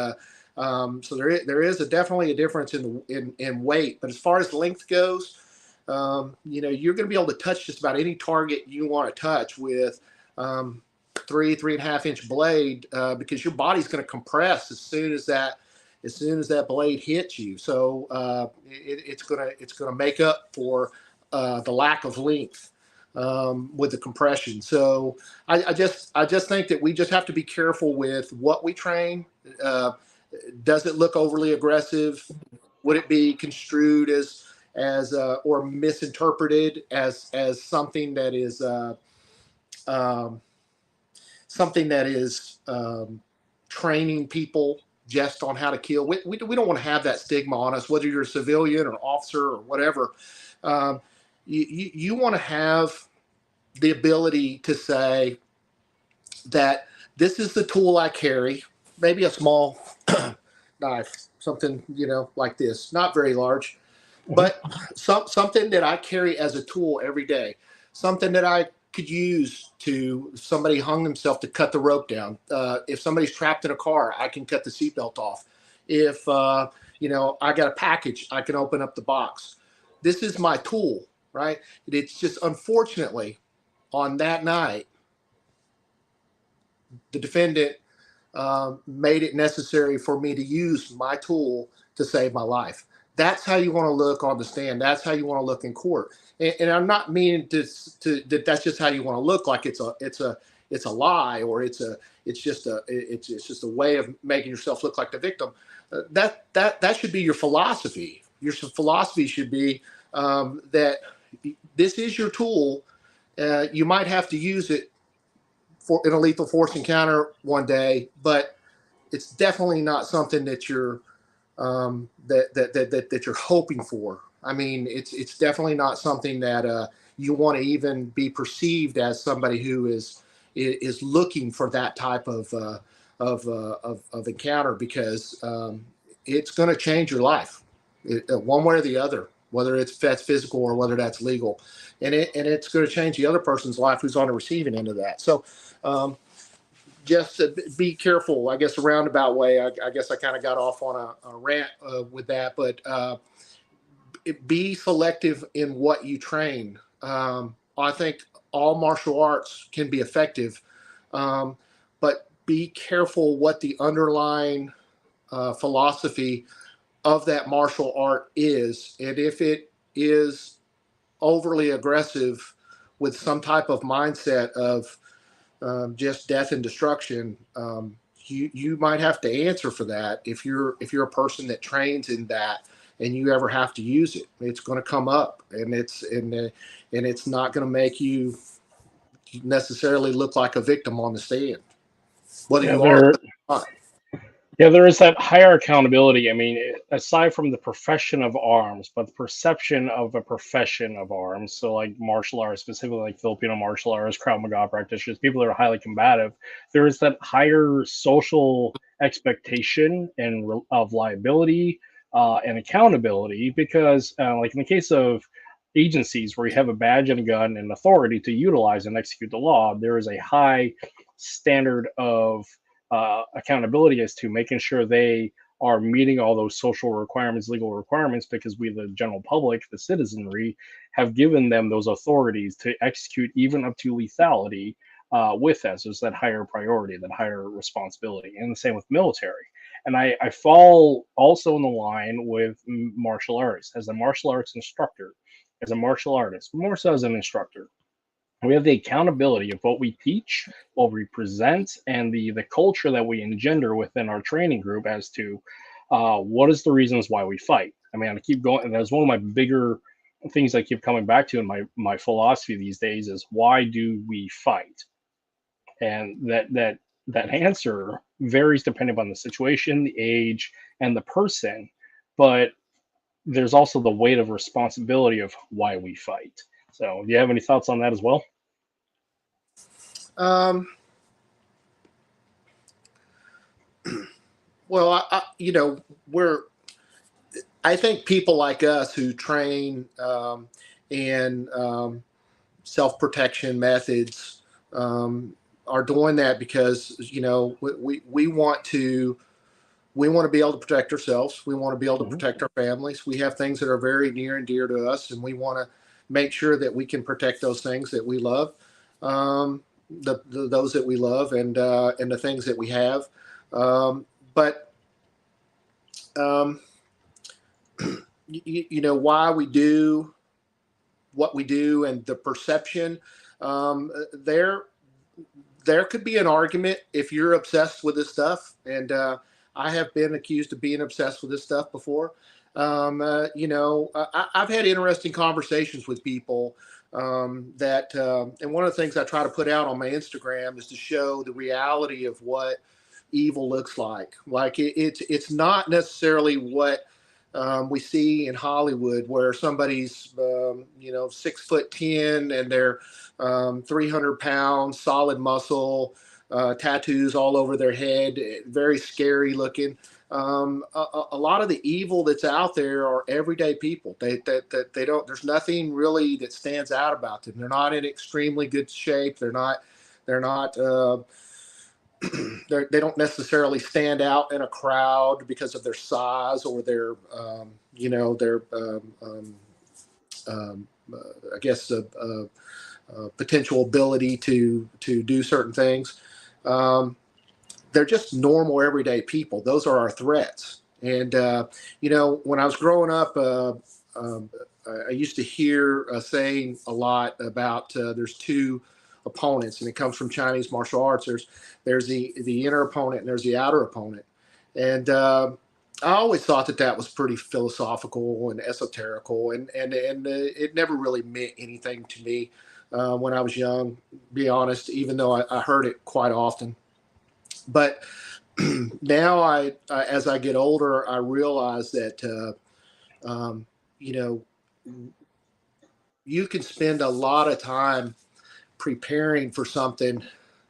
so there is definitely a difference in weight. But as far as length goes, you're going to be able to touch just about any target you want to touch with 3.5 inch blade because your body's going to compress as soon as that blade hits you. So it's gonna make up for the lack of length with the compression. So I just think that we just have to be careful with what we train. Does it look overly aggressive? Would it be construed as or misinterpreted as something that is training people just on how to kill? We don't want to have that stigma on us, whether you're a civilian or officer or whatever. You want to have the ability to say that this is the tool I carry, maybe a small knife, something, like this, not very large, but something that I carry as a tool every day, something that I could use to, if somebody hung themselves, to cut the rope down. If somebody's trapped in a car, I can cut the seatbelt off. If, I got a package, I can open up the box. This is my tool, right? It's just, unfortunately, on that night, the defendant made it necessary for me to use my tool to save my life. That's how you want to look on the stand. That's how you want to look in court. And I'm not meaning that that's just how you want to look, like it's a lie, or it's just a way of making yourself look like the victim. That should be your philosophy. Your philosophy should be that this is your tool. You might have to use it in a lethal force encounter one day, but it's definitely not something that you're that you're hoping for. I mean, it's definitely not something that you want to even be perceived as somebody who is looking for that type of encounter, because it's going to change your life one way or the other, whether that's physical or whether that's legal, and it's going to change the other person's life who's on the receiving end of that. So just be careful, I guess, a roundabout way. I guess I kind of got off on a rant with that, but be selective in what you train. I think all martial arts can be effective, but be careful what the underlying philosophy of that martial art is. And if it is overly aggressive with some type of mindset of just death and destruction, you might have to answer for that. If you're a person that trains in that and you ever have to use it, it's going to come up, and it's not going to make you necessarily look like a victim on the stand, whether you are or not. Yeah, there is that higher accountability. I mean, aside from the profession of arms, but the perception of a profession of arms. So, like martial arts, specifically like Filipino martial arts, Krav Maga practitioners, people that are highly combative, there is that higher social expectation and of liability and accountability. Because, like in the case of agencies where you have a badge and a gun and authority to utilize and execute the law, there is a high standard of accountability as to making sure they are meeting all those social requirements, legal requirements, because we, the general public, the citizenry, have given them those authorities to execute even up to lethality with that. So it's that higher priority, that higher responsibility. And the same with military. And I fall also in the line with martial arts. As a martial arts instructor, as a martial artist, more so as an instructor, We have the accountability of what we teach, what we present, and the culture that we engender within our training group as to what is the reasons why we fight. I mean, I keep going, and that's one of my bigger things I keep coming back to in my philosophy these days is why do we fight? And that answer varies depending on the situation, the age, and the person. But there's also the weight of responsibility of why we fight. So, do you have any thoughts on that as well? Um, well, I think people like us who train in self-protection methods are doing that because, we want to be able to protect ourselves. We want to be able to Mhm. protect our families. We have things that are very near and dear to us, and we want to make sure that we can protect those things that we love, those that we love, and the things that we have. But why we do what we do and the perception, there could be an argument if you're obsessed with this stuff, and I have been accused of being obsessed with this stuff before. I've had interesting conversations with people and one of the things I try to put out on my Instagram is to show the reality of what evil looks like. Like it's not necessarily what we see in Hollywood, where somebody's 6'10" and they're 300 pounds, solid muscle, tattoos all over their head, very scary looking. A lot of the evil that's out there are everyday people. They don't. There's nothing really that stands out about them. They're not in extremely good shape. They're not. They don't necessarily stand out in a crowd because of their size or their I guess potential ability to do certain things. They're just normal everyday people. Those are our threats. And when I was growing up, I used to hear a saying a lot about there's two opponents, and it comes from Chinese martial arts. There's the inner opponent and there's the outer opponent. And I always thought that was pretty philosophical and esoterical, and it never really meant anything to me when I was young, to be honest, even though I heard it quite often. But now as I get older, I realize that you can spend a lot of time preparing for something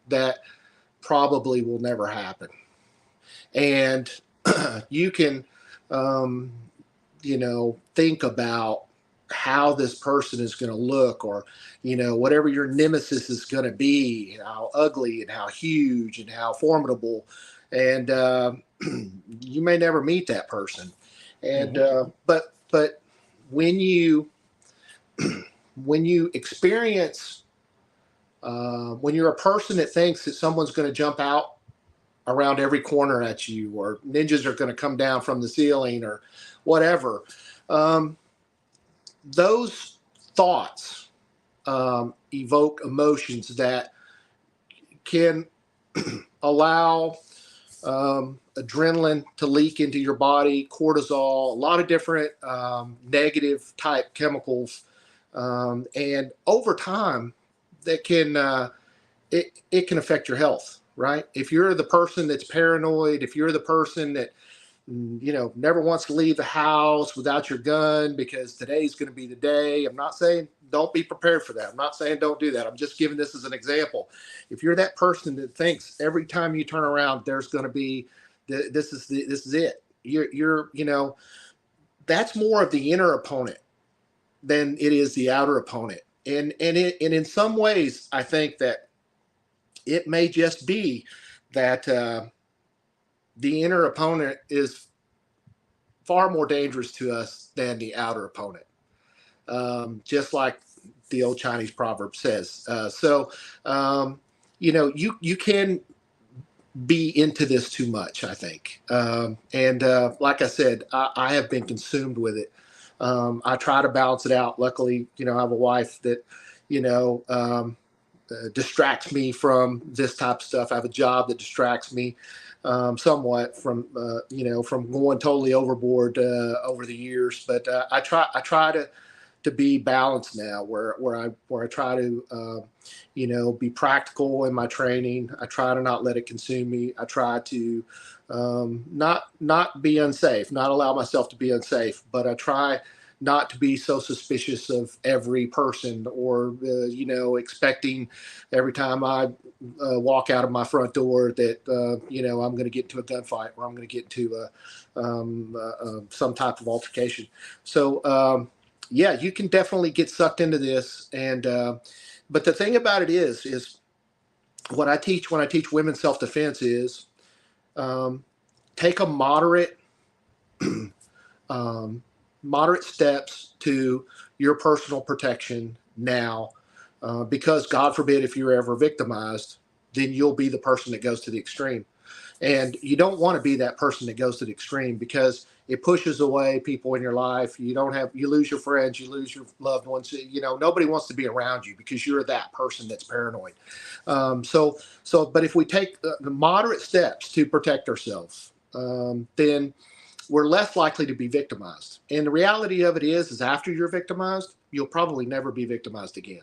that probably will never happen. And you can, think about how this person is going to look, or, whatever your nemesis is going to be, how ugly and how huge and how formidable. And you may never meet that person. And, but when you experience, when you're a person that thinks that someone's going to jump out around every corner at you, or ninjas are going to come down from the ceiling, or whatever, those thoughts evoke emotions that can allow adrenaline to leak into your body, cortisol, a lot of different negative type chemicals, and over time that can it can affect your health. Right? If you're the person that's paranoid, if you're the person that never wants to leave the house without your gun because today's going to be the day. I'm not saying don't be prepared for that. I'm not saying don't do that. I'm just giving this as an example. If you're that person that thinks every time you turn around there's going to be this is it. You're that's more of the inner opponent than it is the outer opponent. And in some ways I think that it may just be that the inner opponent is far more dangerous to us than the outer opponent, just like the old Chinese proverb says. You can be into this too much, I think. And like I said, I have been consumed with it. I try to balance it out. Luckily, I have a wife that, distracts me from this type of stuff. I have a job that distracts me somewhat from from going totally overboard over the years. But I try to be balanced now, where I try to be practical in my training. I try to not let it consume me. I try to not be unsafe, not allow myself to be unsafe, but I try not to be so suspicious of every person, or expecting every time I walk out of my front door that I'm going to get into a gunfight, or I'm going to get into some type of altercation. So yeah, you can definitely get sucked into this, and but the thing about it is what I teach when I teach women's self-defense is take a moderate moderate steps to your personal protection now, because God forbid if you're ever victimized, then you'll be the person that goes to the extreme. And you don't want to be that person that goes to the extreme, because it pushes away people in your life. You lose your friends, you lose your loved ones. Nobody wants to be around you because you're that person that's paranoid. But if we take the moderate steps to protect ourselves, then we're less likely to be victimized. And the reality of it is after you're victimized, you'll probably never be victimized again.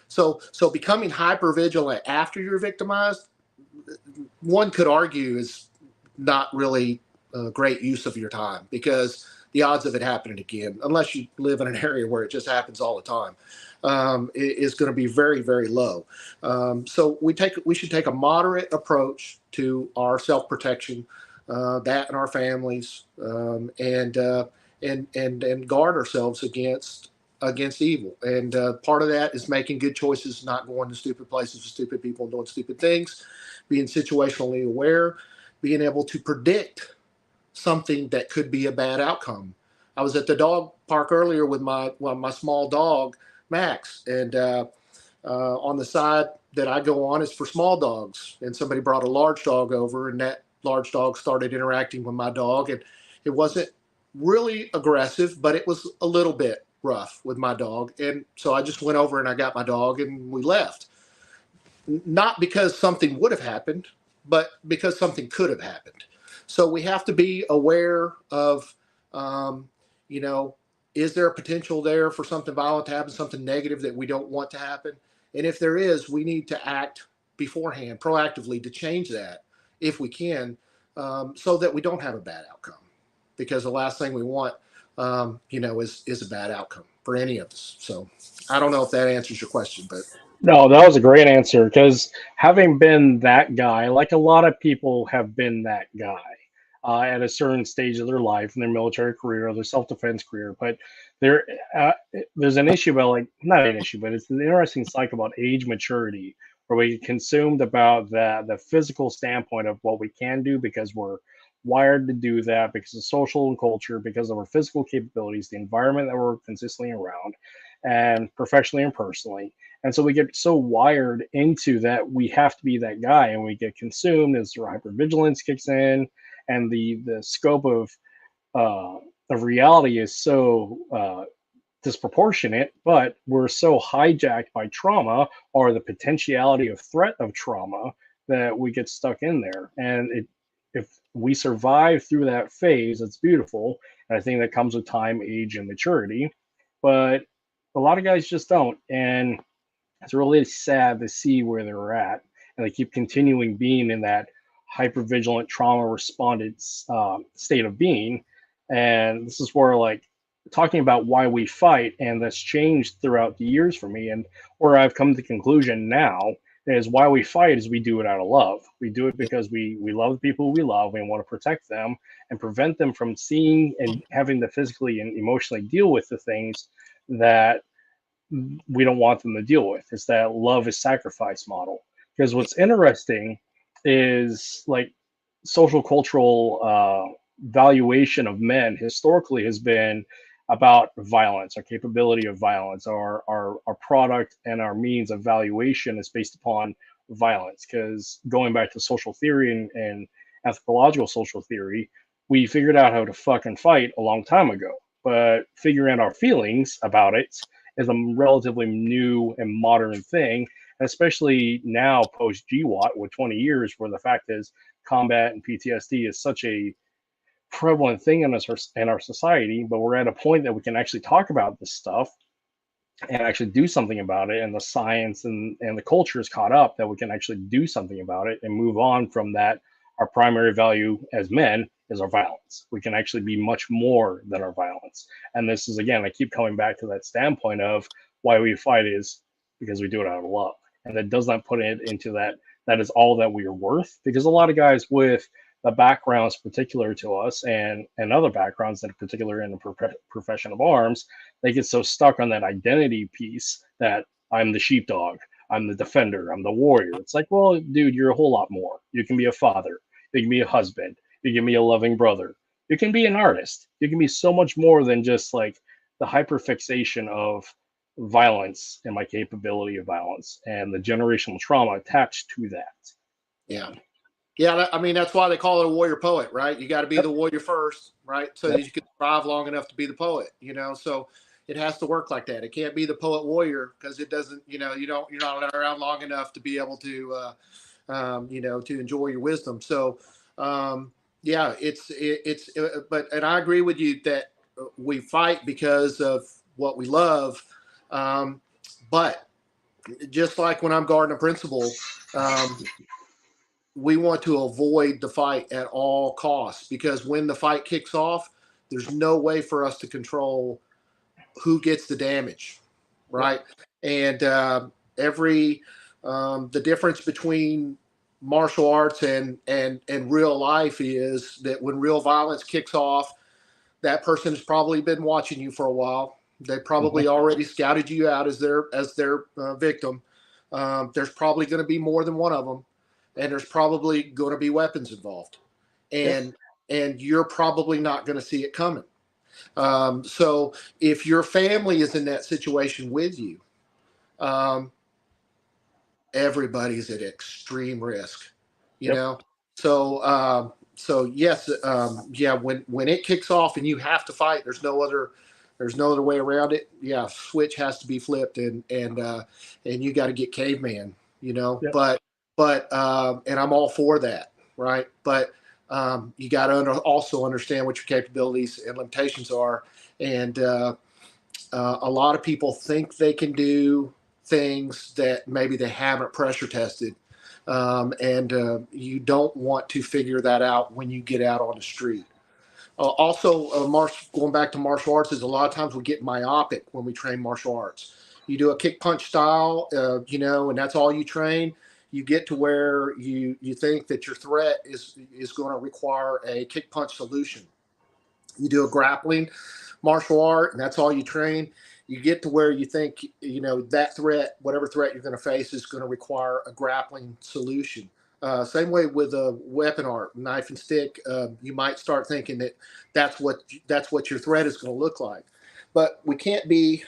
So becoming hyper vigilant after you're victimized, one could argue, is not really a great use of your time, because the odds of it happening again, unless you live in an area where it just happens all the time, is going to be very, very low. So we should take a moderate approach to our self-protection, that and our families, and guard ourselves against evil. And part of that is making good choices, not going to stupid places with stupid people and doing stupid things, being situationally aware, being able to predict something that could be a bad outcome. I was at the dog park earlier with my small dog, Max, and on the side that I go on is for small dogs. And somebody brought a large dog over, and that large dog started interacting with my dog. And it wasn't really aggressive, but it was a little bit rough with my dog. And so I just went over and I got my dog and we left. Not because something would have happened, but because something could have happened. So we have to be aware of, is there a potential there for something violent to happen, something negative that we don't want to happen? And if there is, we need to act beforehand, proactively, to change that if we can, so that we don't have a bad outcome. Because the last thing we want, is a bad outcome for any of us. So I don't know if that answers your question, but. No, that was a great answer, because having been that guy, like a lot of people have been that guy at a certain stage of their life, in their military career or their self-defense career. But there's an issue about, like, not an issue, but it's an interesting cycle about age maturity, where we get consumed about the physical standpoint of what we can do because we're wired to do that, because of social and culture, because of our physical capabilities, the environment that we're consistently around, and professionally and personally. And so we get so wired into that we have to be that guy, and we get consumed as hypervigilance kicks in, and the scope of reality is so disproportionate, but we're so hijacked by trauma or the potentiality of threat of trauma that we get stuck in there. And if we survive through that phase, it's beautiful. And I think that comes with time, age, and maturity. But a lot of guys just don't. And it's really sad to see where they're at, and they keep continuing being in that hypervigilant trauma responded state of being. And this is where, like, talking about why we fight, and that's changed throughout the years for me, and where I've come to the conclusion now is why we fight is we do it out of love. We do it because we love the people we love, and want to protect them and prevent them from seeing and having to physically and emotionally deal with the things that we don't want them to deal with. It's that love is sacrifice model. Because what's interesting is, like, social cultural valuation of men historically has been about violence, our capability of violence, our product and our means of valuation is based upon violence. Because going back to social theory and anthropological social theory, we figured out how to fucking fight a long time ago. But figuring out our feelings about it is a relatively new and modern thing. especially now post GWAT with 20 years, where the fact is combat and PTSD is such a prevalent thing in our society, but we're at a point that we can actually talk about this stuff and actually do something about it, and the science and the culture is caught up that we can actually do something about it and move on from that. Our primary value as men is our violence. We can actually be much more than our violence. And this is, again, I keep coming back to that standpoint of why we fight is because we do it out of love. And that does not put it into that is all that we are worth, because a lot of guys with the backgrounds particular to us and other backgrounds that are particular in the profession of arms, they get so stuck on that identity piece that I'm the sheepdog, I'm the defender, I'm the warrior. It's like, well, dude, you're a whole lot more. You can be a father, you can be a husband, you can be a loving brother, you can be an artist, you can be so much more than just like the hyperfixation of violence and my capability of violence and the generational trauma attached to that. Yeah. Yeah, I mean, that's why they call it a warrior poet, right? You got to be the warrior first, right? So that you can survive long enough to be the poet, you know? So it has to work like that. It can't be the poet warrior, because it doesn't, you know, you're not around long enough to be able to, you know, to enjoy your wisdom. So, yeah, and I agree with you that we fight because of what we love. But just like when I'm guarding a principal, we want to avoid the fight at all costs, because when the fight kicks off, there's no way for us to control who gets the damage, right? And the difference between martial arts and real life is that when real violence kicks off, that person has probably been watching you for a while. They probably already scouted you out as their victim. There's probably going to be more than one of them. And there's probably going to be weapons involved, and you're probably not going to see it coming. So if your family is in that situation with you, everybody's at extreme risk, you know? So, yes, yeah, when it kicks off and you have to fight, there's no other way around it. Yeah. Switch has to be flipped, and you got to get caveman, you know, but and I'm all for that. Right. But, you got to also understand what your capabilities and limitations are. And, a lot of people think they can do things that maybe they haven't pressure tested. And you don't want to figure that out when you get out on the street. Going back to martial arts, is a lot of times we get myopic when we train martial arts. You do a kick punch style, you know, and that's all you train. You get to where you think that your threat is going to require a kick punch solution. You do a grappling martial art, and that's all you train. You get to where you think, you know, that threat, whatever threat you're going to face, is going to require a grappling solution. Same way with a weapon art, knife and stick. You might start thinking that that's what your threat is going to look like, but we can't be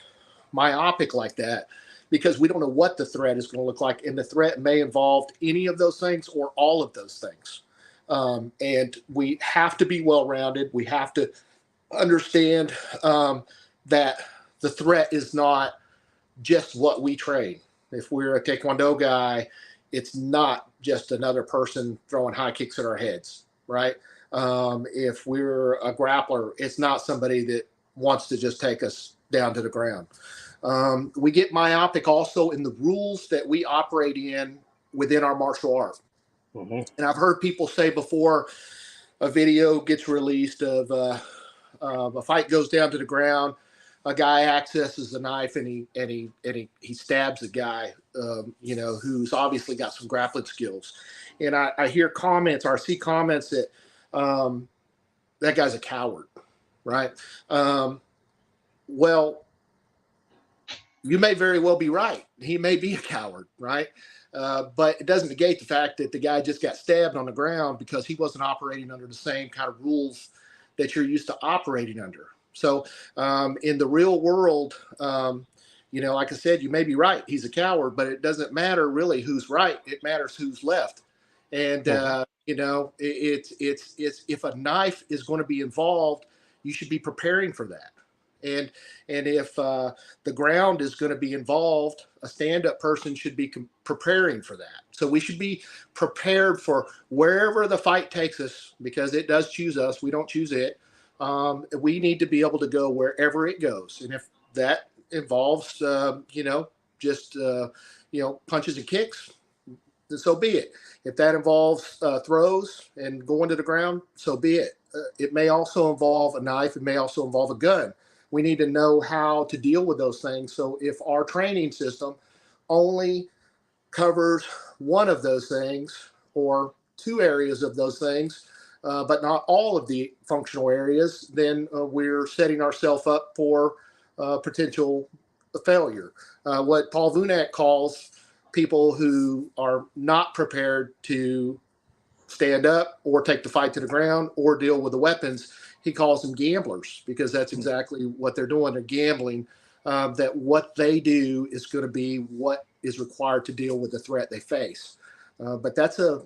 myopic like that, because we don't know what the threat is going to look like, and the threat may involve any of those things or all of those things. And we have to be well-rounded. We have to understand that the threat is not just what we train. If we're a Taekwondo guy, it's not just another person throwing high kicks at our heads, right? If we're a grappler, it's not somebody that wants to just take us down to the ground. We get myopic also in the rules that we operate in within our martial art. And I've heard people say before a video gets released of a fight goes down to the ground, a guy accesses a knife and he stabs a guy, you know, who's obviously got some grappling skills. And I hear comments, or I see comments that that guy's a coward, right? Well, you may very well be right. He may be a coward, right? But it doesn't negate the fact that the guy just got stabbed on the ground because he wasn't operating under the same kind of rules that you're used to operating under. So in the real world, you know, like I said, you may be right. He's a coward, but it doesn't matter really who's right. It matters who's left. And, you know, it's if a knife is going to be involved, you should be preparing for that. And if the ground is going to be involved, a stand-up person should be preparing for that. So we should be prepared for wherever the fight takes us, because it does choose us. We don't choose it. We need to be able to go wherever it goes. And if that involves, just punches and kicks, then so be it. If that involves throws and going to the ground, so be it. It may also involve a knife. It may also involve a gun. We need to know how to deal with those things. So if our training system only covers one of those things or two areas of those things, but not all of the functional areas, then we're setting ourselves up for potential failure. What Paul Vunak calls people who are not prepared to stand up or take the fight to the ground or deal with the weapons, he calls them gamblers, because that's exactly what they're doing. They're gambling that what they do is going to be what is required to deal with the threat they face. But that's a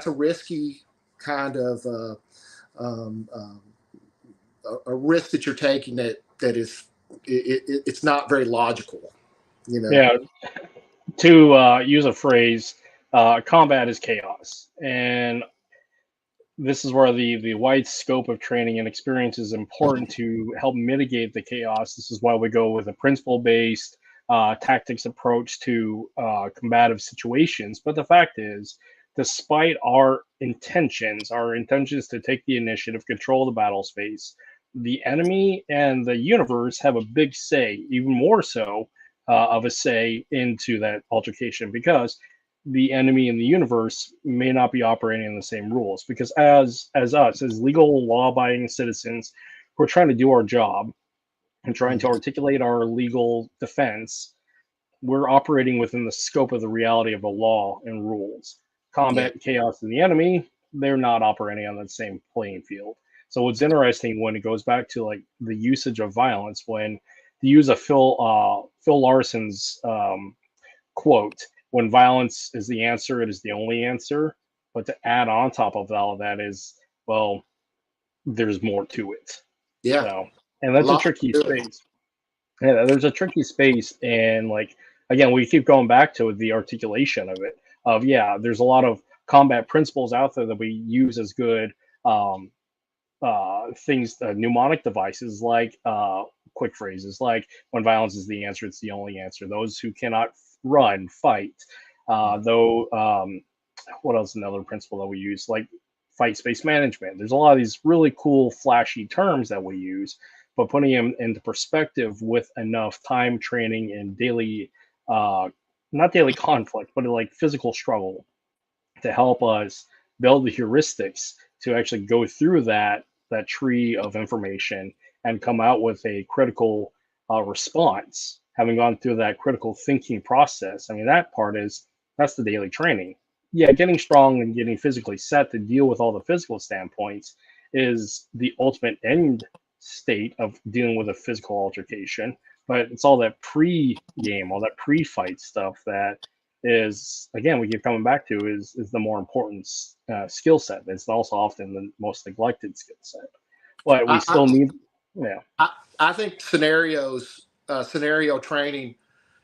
risky kind of a risk that you're taking that is it's not very logical. Yeah. To use a phrase, combat is chaos, and this is where the wide scope of training and experience is important to help mitigate the chaos. This is why we go with a principle-based tactics approach to combative situations. But the fact is, despite our intentions to take the initiative, control the battle space, the enemy and the universe have a big say, even more so of a say into that altercation, because the enemy and the universe may not be operating in the same rules. Because as us, as legal law-abiding citizens who are trying to do our job and trying to articulate our legal defense, we're operating within the scope of the reality of the law and rules. Combat, chaos, and the enemy, they're not operating on the same playing field. So what's interesting when it goes back to like the usage of violence, when to use a Phil Larson's quote, when violence is the answer, it is the only answer. But to add on top of all of that is, well, there's more to it. Yeah. So, and that's a tricky space. Yeah, there's a tricky space. And like, again, we keep going back to the articulation of it. There's a lot of combat principles out there that we use as good things, mnemonic devices, like quick phrases like, when violence is the answer, it's the only answer. Those who cannot run, fight. What else? Another principle that we use, like fight space management. There's a lot of these really cool, flashy terms that we use, but putting them into perspective with enough time, training, and daily, not daily conflict, but like physical struggle to help us build the heuristics to actually go through that tree of information and come out with a critical response, having gone through that critical thinking process. I mean, that's the daily training. Yeah, getting strong and getting physically set to deal with all the physical standpoints is the ultimate end state of dealing with a physical altercation. But it's all that pre-game, all that pre-fight stuff that is, again, we keep coming back to is the more important skill set. It's also often the most neglected skill set. But we still need, I think scenario training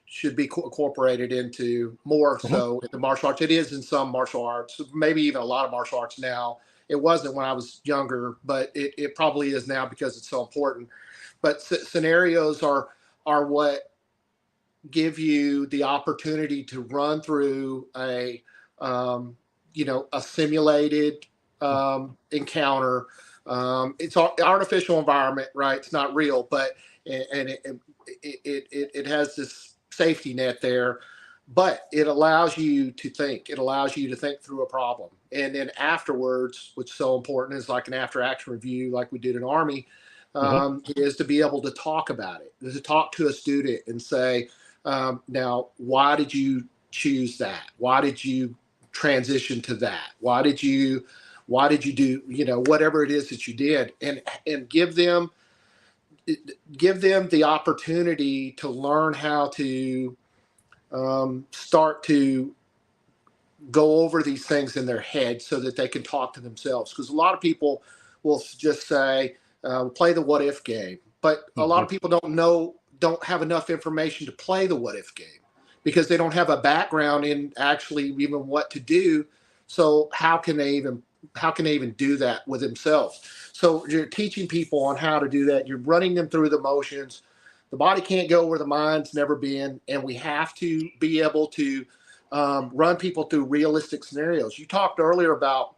should be incorporated into more so in the martial arts. It is in some martial arts, maybe even a lot of martial arts now. It wasn't when I was younger, but it probably is now because it's so important. But scenarios are what give you the opportunity to run through a simulated encounter. It's an artificial environment, right? It's not real, but it has this safety net there, but it allows you to think. It allows you to think through a problem, and then afterwards, which is so important, is like an after-action review, like we did in Army, is to be able to talk about it, to talk to a student and say, now, why did you choose that? Why did you transition to that? Why did you do, whatever it is that you did, and give them the opportunity to learn how to start to go over these things in their head so that they can talk to themselves. Because a lot of people will just say, play the what if game. but a lot of people don't have enough information to play the what if game because they don't have a background in actually even what to do. So how can they even do that with themselves? So you're teaching people on how to do that. You're running them through the motions. The body can't go where the mind's never been, and we have to be able to run people through realistic scenarios. You talked earlier about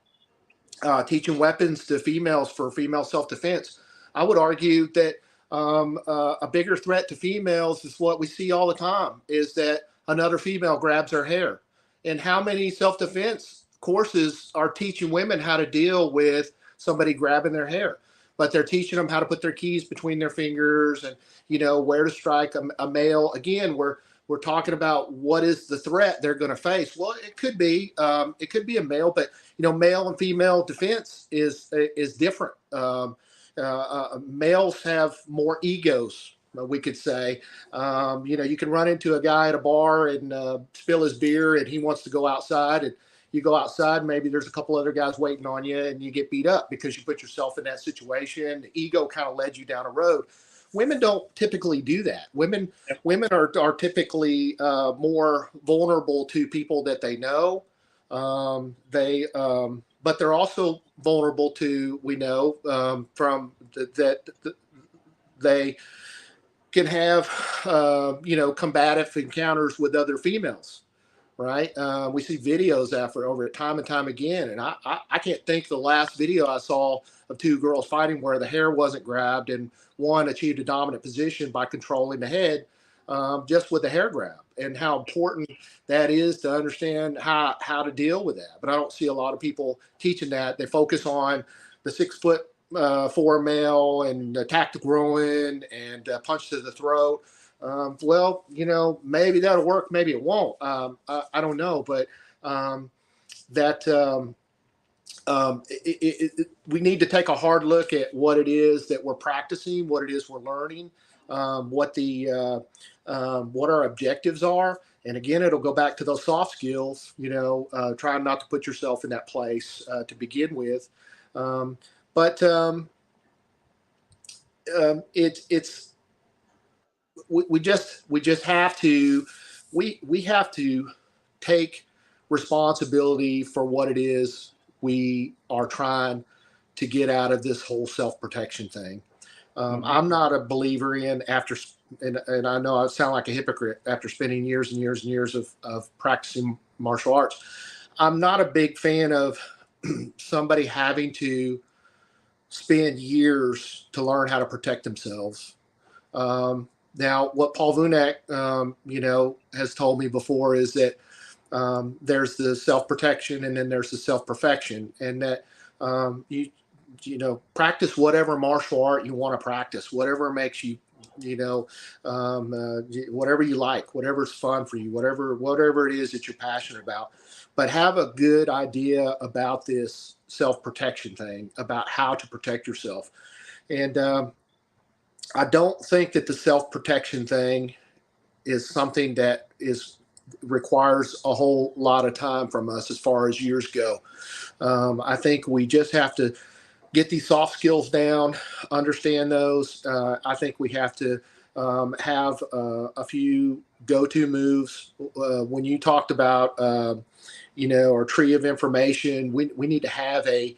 teaching weapons to females for female self-defense. I would argue that a bigger threat to females is what we see all the time, is that another female grabs her hair. And how many self-defense courses are teaching women how to deal with somebody grabbing their hair? But they're teaching them how to put their keys between their fingers and, where to strike a male. Again, we're talking about what is the threat they're going to face. Well, it could be a male, but male and female defense is different. Males have more egos, we could say. You can run into a guy at a bar and spill his beer, and he wants to go outside, and you go outside, maybe there's a couple other guys waiting on you, and you get beat up because you put yourself in that situation. The ego kind of led you down a road. Women don't typically do that. Women are typically more vulnerable to people that they know. But they're also vulnerable to, we know, they can have, combative encounters with other females, right? We see videos over it time and time again. And I can't think the last video I saw of two girls fighting where the hair wasn't grabbed and one achieved a dominant position by controlling the head just with the hair grab, and how important that is to understand how to deal with that. But I don't see a lot of people teaching that. They focus on the 6'4" male and attack the groin and punch to the throat. Maybe that'll work, maybe it won't. I don't know, but we need to take a hard look at what it is that we're practicing, what it is we're learning, what our objectives are. And again, it'll go back to those soft skills, trying not to put yourself in that place to begin with. We just have to take responsibility for what it is we are trying to get out of this whole self-protection thing. I'm not a believer in and I know I sound like a hypocrite after spending years and years and years of practicing martial arts. I'm not a big fan of somebody having to spend years to learn how to protect themselves. Now, what Paul Vunak, has told me before is that there's the self-protection and then there's the self-perfection, and that practice whatever martial art you want to practice, whatever makes you, whatever you like, whatever's fun for you, whatever it is that you're passionate about, but have a good idea about this self-protection thing, about how to protect yourself. And I don't think that the self-protection thing is something that requires a whole lot of time from us as far as years go. I think we just have to get these soft skills down, understand those. I think we have to have a few go-to moves. When you talked about, our tree of information, we need to have in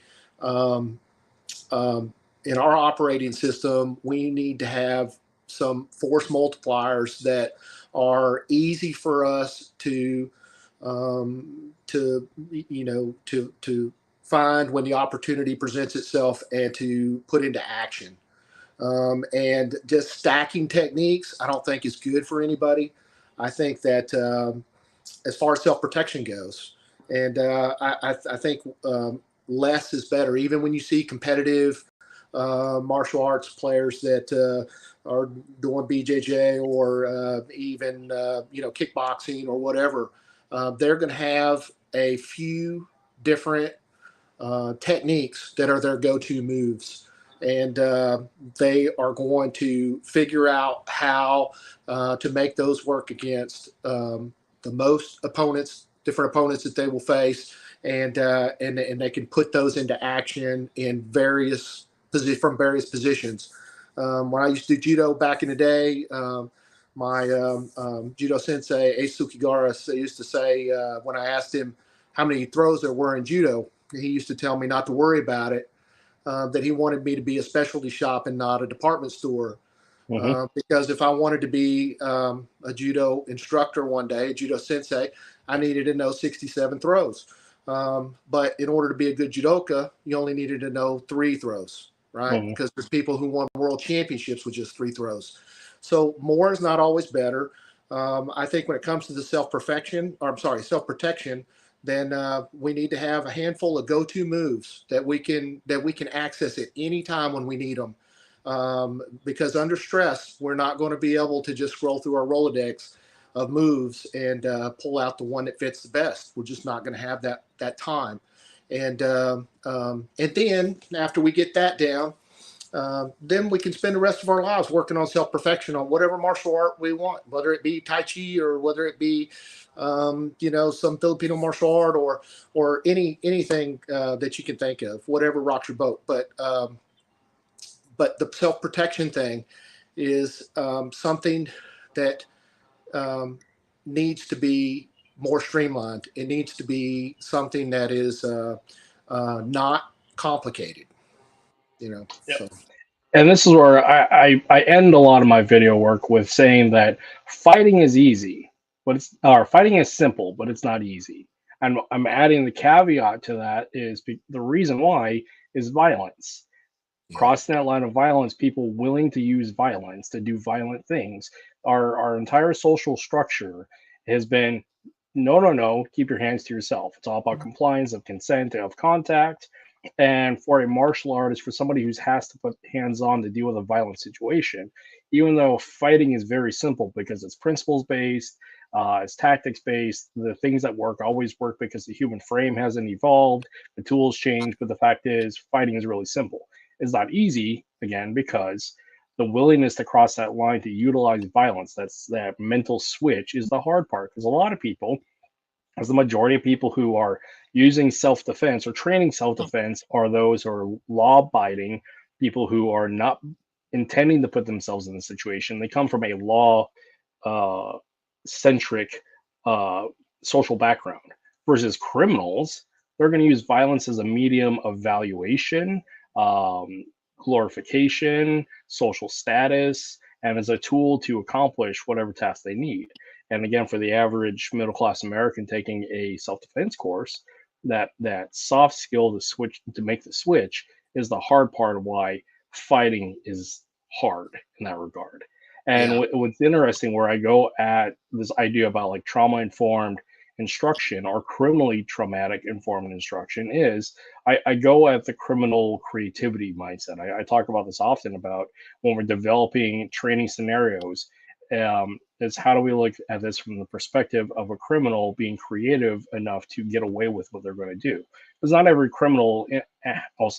our operating system, we need to have some force multipliers that are easy for us to find when the opportunity presents itself and to put into action. And just stacking techniques, I don't think is good for anybody. I think that as far as self-protection goes, and I think less is better. Even when you see competitive martial arts players that are doing BJJ or even kickboxing or whatever, they're going to have a few different techniques that are their go-to moves, and they are going to figure out how to make those work against the most different opponents that they will face, and they can put those into action in from various positions. When I used to do judo back in the day, my judo sensei, Ace Sukigara, used to say, when I asked him how many throws there were in judo, he used to tell me not to worry about it, that he wanted me to be a specialty shop and not a department store. Because if I wanted to be a judo instructor one day, a judo sensei, I needed to know 67 throws. But in order to be a good judoka, you only needed to know 3 throws, right? Because there's people who won world championships with just 3 throws. So more is not always better. I think when it comes to the self-protection, then we need to have a handful of go-to moves that we can access at any time when we need them. Because under stress, we're not going to be able to just scroll through our Rolodex of moves and pull out the one that fits the best. We're just not going to have that time. And then after we get that down, then we can spend the rest of our lives working on self-perfection on whatever martial art we want, whether it be Tai Chi or whether it be, some Filipino martial art or anything that you can think of, whatever rocks your boat. But the self-protection thing is something that needs to be more streamlined. It needs to be something that is not complicated, Yep. So. And this is where I end a lot of my video work with saying that fighting is easy, fighting is simple, but it's not easy. And I'm adding the caveat to that is the reason why is violence. Yeah. Crossing that line of violence, people willing to use violence to do violent things. Our entire social structure has been no, keep your hands to yourself. It's all about compliance, of consent, of contact. And for a martial artist, for somebody who has to put hands on to deal with a violent situation, even though fighting is very simple because it's principles based, it's tactics based, the things that work always work because the human frame hasn't evolved, the tools change. But the fact is, fighting is really simple. It's not easy, again, because the willingness to cross that line to utilize violence, that mental switch, is the hard part. Because a lot of people, as the majority of people who are using self-defense or training self-defense, are those who are law-abiding people who are not intending to put themselves in the situation. They come from a law-centric social background. Versus criminals, they're going to use violence as a medium of valuation, glorification, social status, and as a tool to accomplish whatever task they need. And again, for the average middle-class American taking a self-defense course, that soft skill to make the switch is the hard part of why fighting is hard in that regard. And what's interesting, where I go at this idea about like trauma-informed instruction or criminally traumatic informed instruction, is I go at the criminal creativity mindset. I talk about this often about when we're developing training scenarios. Is how do we look at this from the perspective of a criminal being creative enough to get away with what they're going to do? Because not every criminal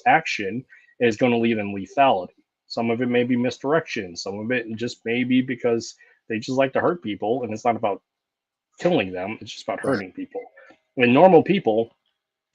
action is going to lead in lethality. Some of it may be misdirection. Some of it just may be because they just like to hurt people, and it's not about killing them. It's just about hurting people. And normal people,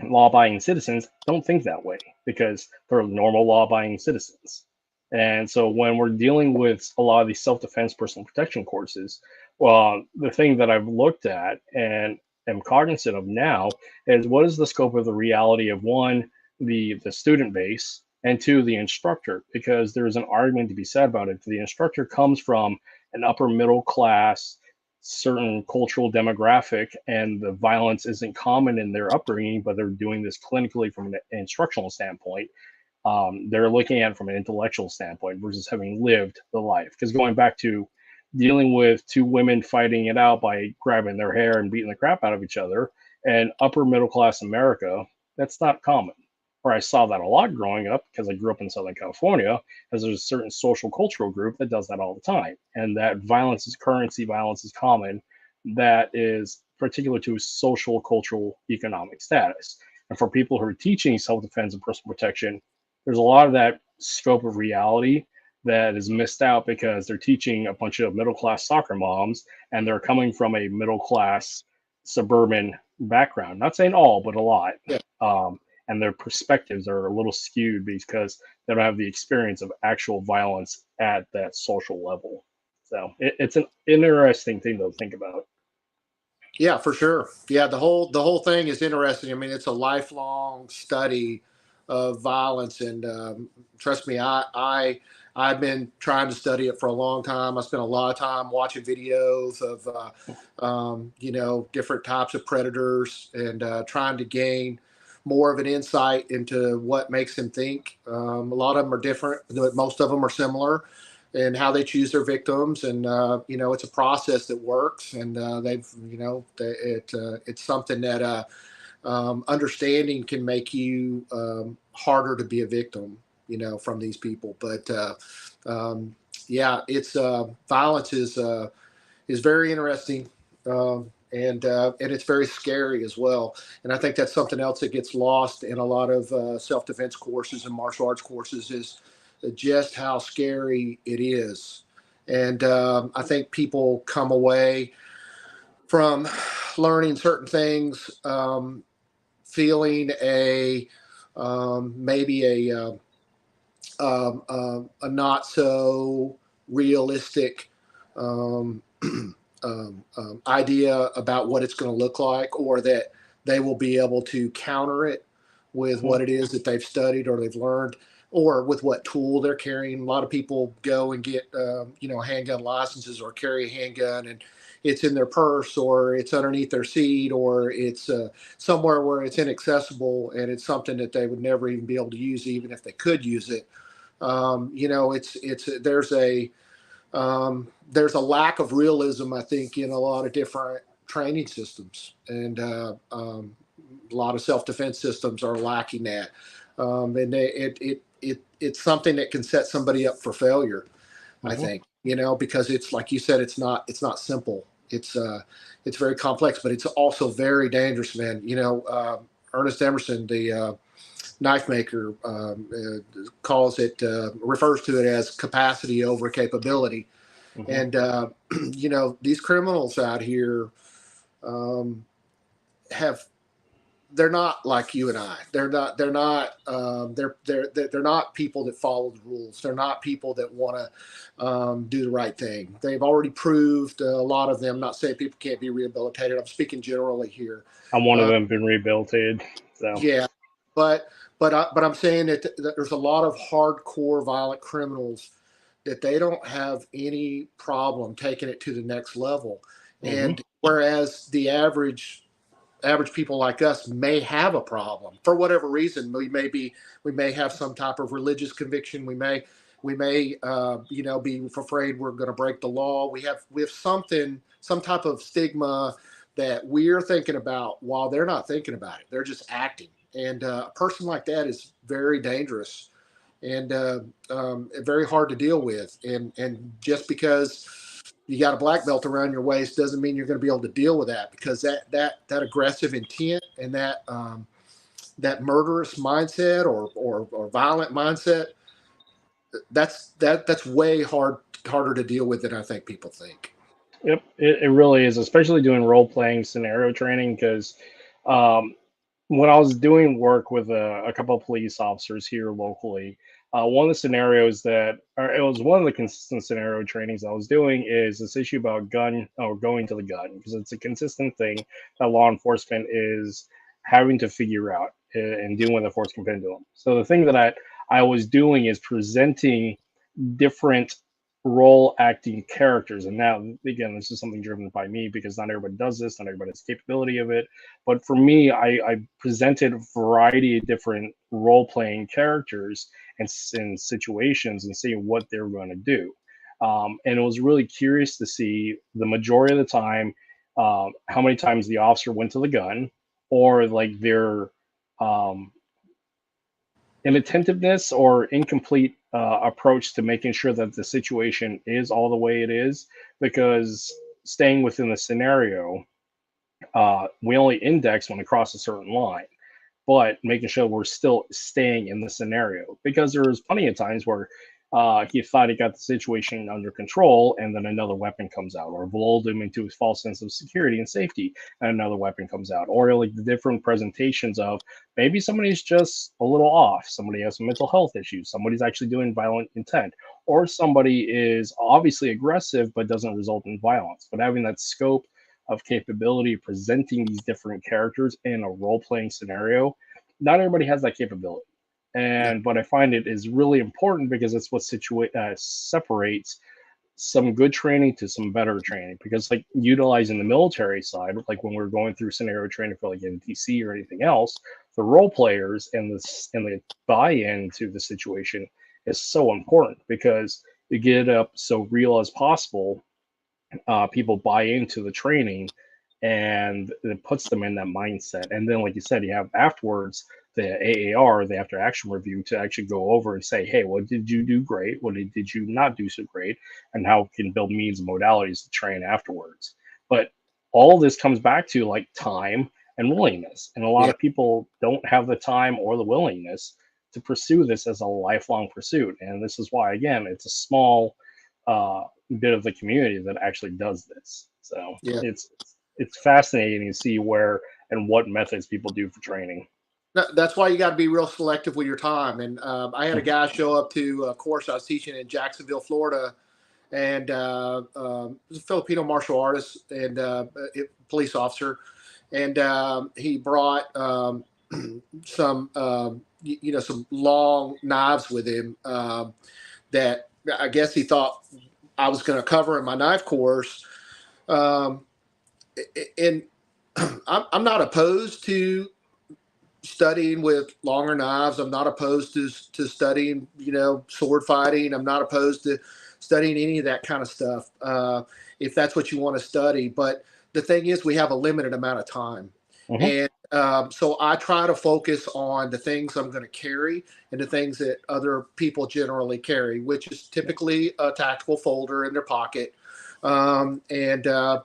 law-abiding citizens, don't think that way because they're normal law-abiding citizens. And so when we're dealing with a lot of these self-defense personal protection courses, well, the thing that I've looked at and am cognizant of now is what is the scope of the reality of, one, the student base, and two, the instructor, because there's an argument to be said about it. The instructor comes from an upper middle class, certain cultural demographic, and the violence isn't common in their upbringing, but they're doing this clinically from an instructional standpoint. They're looking at it from an intellectual standpoint versus having lived the life. Because going back to dealing with 2 women fighting it out by grabbing their hair and beating the crap out of each other, and upper middle class America, that's not common. Or I saw that a lot growing up because I grew up in Southern California, as there's a certain social cultural group that does that all the time. And that violence is currency, violence is common. That is particular to social, cultural, economic status. And for people who are teaching self-defense and personal protection, there's a lot of that scope of reality that is missed out because they're teaching a bunch of middle-class soccer moms, and they're coming from a middle-class suburban background. Not saying all, but a lot. and their perspectives are a little skewed because they don't have the experience of actual violence at that social level. So it's an interesting thing to think about. Yeah, for sure. Yeah, the whole thing is interesting. I mean, it's a lifelong study of violence, and trust me, I've been trying to study it for a long time. I spent a lot of time watching videos of different types of predators and trying to gain more of an insight into what makes them think. A lot of them are different, but most of them are similar and how they choose their victims. And, it's a process that works. And it's something that understanding can make you harder to be a victim, from these people. But it's violence is very interesting. And it's very scary as well. And I think that's something else that gets lost in a lot of self-defense courses and martial arts courses is just how scary it is. And I think people come away from learning certain things, feeling maybe a not so realistic idea about what it's going to look like, or that they will be able to counter it with what it is that they've studied or they've learned, or with what tool they're carrying. A lot of people go and get, handgun licenses or carry a handgun, and it's in their purse, or it's underneath their seat, or it's somewhere where it's inaccessible, and it's something that they would never even be able to use, even if they could use it. There's a lack of realism, I think, in a lot of different training systems, and a lot of self-defense systems are lacking that. And it's something that can set somebody up for failure, I think, because it's like you said, it's not simple. It's very complex, but it's also very dangerous, man. Ernest Emerson, the knife maker, refers to it as capacity over capability. And these criminals out here they're not like you and I. They're not people that follow the rules. They're not people that want to do the right thing. They've already proved, a lot of them, not saying people can't be rehabilitated. I'm speaking generally here. I'm one of them, been rehabilitated. So yeah, but I'm saying that there's a lot of hardcore violent criminals that they don't have any problem taking it to the next level. And whereas the average people like us may have a problem for whatever reason. We may have some type of religious conviction. We may be afraid we're going to break the law. We have some type of stigma that we're thinking about while they're not thinking about it. They're just acting. And a person like that is very dangerous and very hard to deal with. And just because you got a black belt around your waist doesn't mean you're going to be able to deal with that, because that aggressive intent and that murderous mindset or violent mindset, that's way harder to deal with than I think people think. Yep, it really is, especially doing role-playing scenario training, because when I was doing work with a couple of police officers here locally, one of the scenarios it was one of the consistent scenario trainings I was doing is this issue about gun or going to the gun, because it's a consistent thing that law enforcement is having to figure out and dealing with the force continuum. So the thing that I was doing is presenting different role acting characters. And now, again, this is something driven by me, because not everybody does this, not everybody has capability of it. But for me, I presented a variety of different role playing characters and situations and seeing what they were going to do. And it was really curious to see the majority of the time how many times the officer went to the gun, or like their inattentiveness or incomplete approach to making sure that the situation is all the way it is. Because staying within the scenario, we only index when we cross a certain line, but making sure we're still staying in the scenario, because there's plenty of times where he thought he got the situation under control, and then another weapon comes out, or lulled him into a false sense of security and safety, and another weapon comes out, or like the different presentations of maybe somebody's just a little off, somebody has some mental health issues, somebody's actually doing violent intent, or somebody is obviously aggressive but doesn't result in violence. But having that scope of capability of presenting these different characters in a role-playing scenario, not everybody has that capability. And but I find it is really important because it's what separates some good training to some better training. Because like utilizing the military side, like when we're going through scenario training for like NTC or anything else, the role players and the buy-in to the situation is so important because you get it up so real as possible. People buy into the training and it puts them in that mindset. And then, like you said, you have afterwards the AAR, the after action review, to actually go over and say, hey, what did you do great? What did you not do so great? And how can build means and modalities to train afterwards. But all this comes back to like time and willingness. And a lot of people don't have the time or the willingness to pursue this as a lifelong pursuit. And this is why, again, it's a small bit of the community that actually does this. So it's fascinating to see where and what methods people do for training. That's why you got to be real selective with your time. And I had a guy show up to a course I was teaching in Jacksonville, Florida, and was a Filipino martial artist and police officer, and he brought some some long knives with him that I guess he thought I was going to cover in my knife course. And I'm not opposed to studying with longer knives. I'm not opposed to studying, sword fighting. I'm not opposed to studying any of that kind of stuff if that's what you want to study. But the thing is, we have a limited amount of time. And so I try to focus on the things I'm going to carry and the things that other people generally carry, which is typically a tactical folder in their pocket and a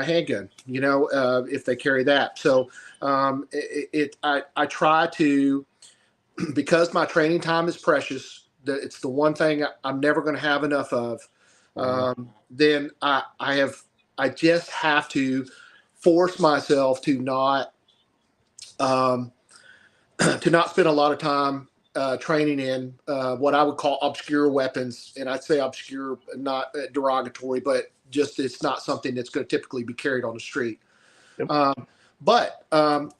handgun, if they carry that. So I try to, because my training time is precious, it's the one thing I'm never going to have enough of. Then I just have to force myself to not spend a lot of time training in what I would call obscure weapons. And I'd say obscure, not derogatory, but just it's not something that's going to typically be carried on the street. But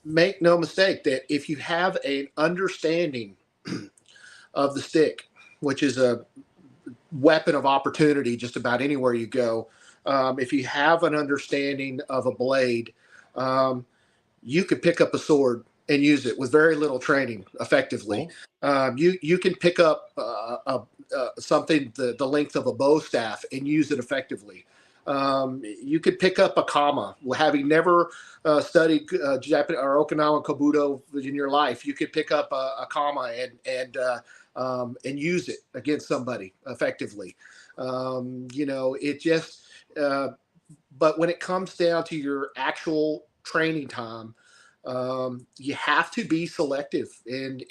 make no mistake that if you have an understanding of the stick, which is a weapon of opportunity just about anywhere you go, if you have an understanding of a blade, you could pick up a sword and use it with very little training effectively. You can pick up something the length of a bow staff and use it effectively. You could pick up a kama, having never studied Japanese or Okinawan kobudo in your life. You could pick up a kama and use it against somebody effectively. It just. But when it comes down to your actual training time, you have to be selective. And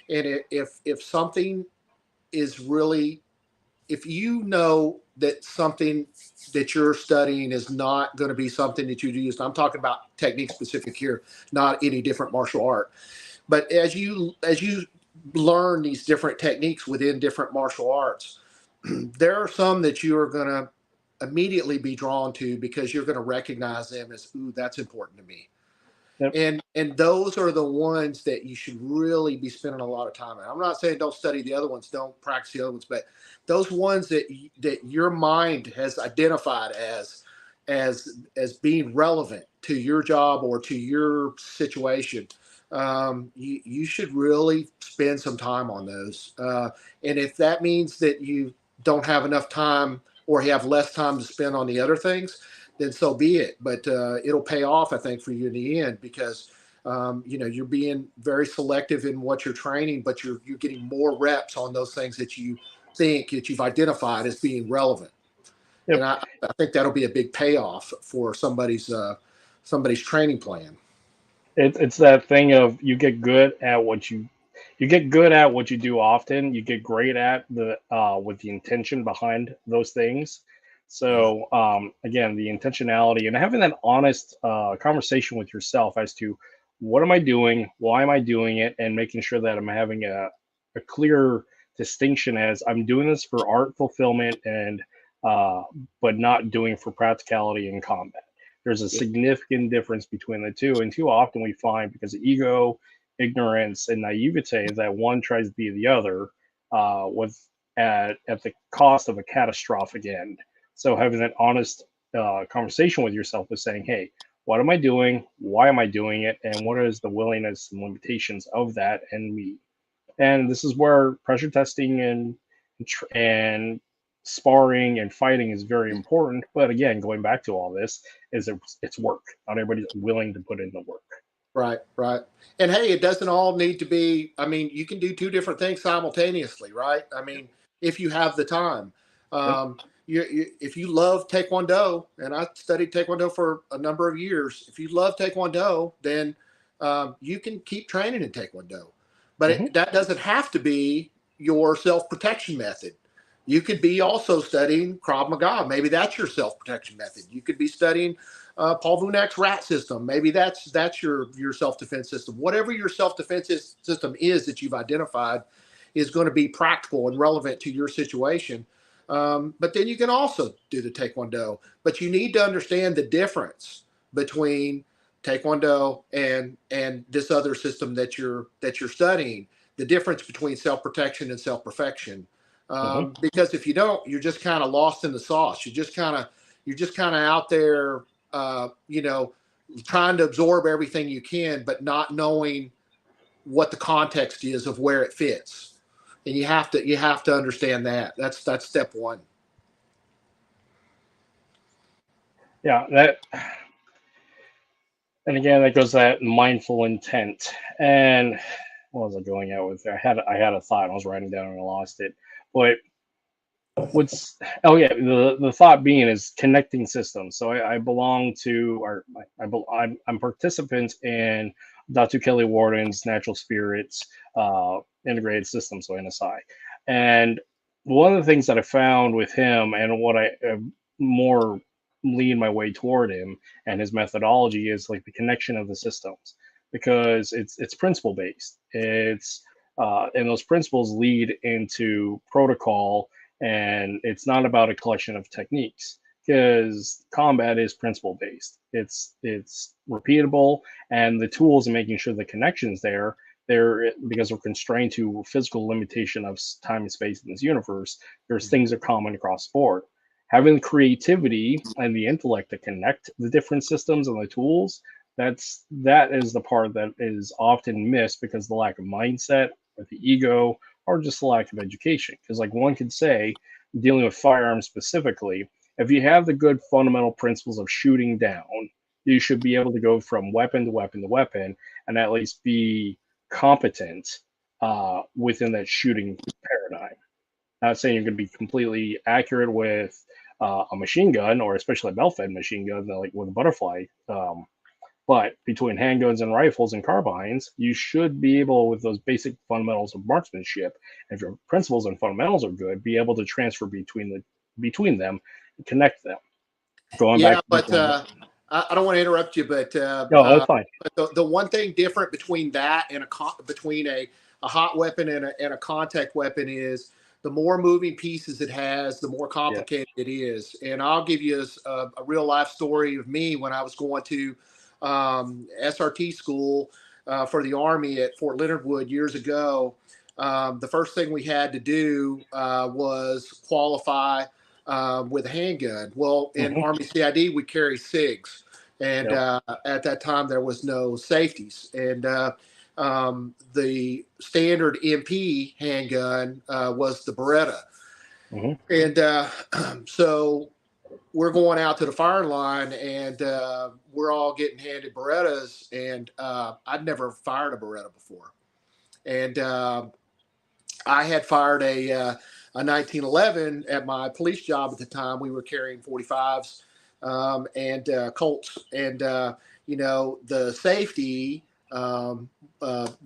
if something is really, if you know that something that you're studying is not going to be something that you use, I'm talking about technique specific here, not any different martial art. But as you learn these different techniques within different martial arts, there are some that you are going to immediately be drawn to because you're going to recognize them as, ooh, that's important to me. And those are the ones that you should really be spending a lot of time on. I'm not saying don't study the other ones, don't practice the other ones, but those ones that your mind has identified as being relevant to your job or to your situation, you should really spend some time on those. And if that means that you don't have enough time or you have less time to spend on the other things, then so be it. But it'll pay off, I think, for you in the end because, you're being very selective in what you're training, but you're getting more reps on those things that you think that you've identified as being relevant. And I think that'll be a big payoff for somebody's training plan. It's that thing of you get good at what you you get good at what you do often. You get great at the with the intention behind those things. So again, the intentionality and having that honest conversation with yourself as to what am I doing, why am I doing it, and making sure that I'm having a clear distinction as I'm doing this for art fulfillment and uh, but not doing for practicality in combat. There's a significant difference between the two, and too often we find because of ego, ignorance, and naivete that one tries to be the other with at the cost of a catastrophic end. So having that honest conversation with yourself is saying, hey, what am I doing? Why am I doing it? And what is the willingness and limitations of that and me? And this is where pressure testing and sparring and fighting is very important. But again, going back to all this, is it's work. Not everybody's willing to put in the work. Right, right. And hey, it doesn't all need to be, I mean, you can do two different things simultaneously, right? I mean, if you have the time. If you love Taekwondo, and I studied Taekwondo for a number of years, if you love Taekwondo, then you can keep training in Taekwondo. But that doesn't have to be your self-protection method. You could be also studying Krav Maga. Maybe that's your self-protection method. You could be studying Paul Vunak's rat system. Maybe that's your self-defense system. Whatever your self-defense system is that you've identified is going to be practical and relevant to your situation. But then you can also do the Taekwondo. But you need to understand the difference between Taekwondo and this other system that you're studying. The difference between self-protection and self-perfection. Because if you don't, you're just kind of lost in the sauce. You're just kind of out there, trying to absorb everything you can, but not knowing what the context is of where it fits. And you have to understand that. That's step one. Yeah, and again, that goes that mindful intent. And what was I going out with there? I had a thought. I was writing down and I lost it. But the thought being is connecting systems. So I belong to, or I'm participant in Dr. Kelly Warden's Natural Spirits Integrated System, so NSI. And one of the things that I found with him and what I more lean my way toward him and his methodology is like the connection of the systems, because it's principle based. And those principles lead into protocol, and it's not about a collection of techniques, because combat is principle based. It's repeatable, and the tools and making sure the connections there because we're constrained to physical limitation of time and space in this universe. There's things that are common across the board. Having the creativity and the intellect to connect the different systems and the tools, that is the part that is often missed because of the lack of mindset or the ego or just the lack of education. Because like one could say, dealing with firearms specifically, if you have the good fundamental principles of shooting down, you should be able to go from weapon to weapon to weapon and at least be competent within that shooting paradigm. Not saying you're going to be completely accurate with a machine gun, or especially a belt-fed machine gun, like with a butterfly. But between handguns and rifles and carbines, you should be able, with those basic fundamentals of marksmanship, if your principles and fundamentals are good, be able to transfer between them and connect them. Going back to but I don't want to interrupt you, but no, that's fine. But the one thing different between that and between a hot weapon and a contact weapon is the more moving pieces it has, the more complicated it is. And I'll give you a real life story of me when I was going to SRT school for the Army at Fort Leonard Wood years ago. The first thing we had to do was qualify with a handgun. Well, in Army CID, we carry SIGs. And at that time, there was no safeties. And the standard MP handgun was the Beretta. And so we're going out to the firing line, and we're all getting handed Berettas. And I'd never fired a Beretta before. And I had fired a 1911 at my police job at the time. We were carrying 45s and Colts. And, the safety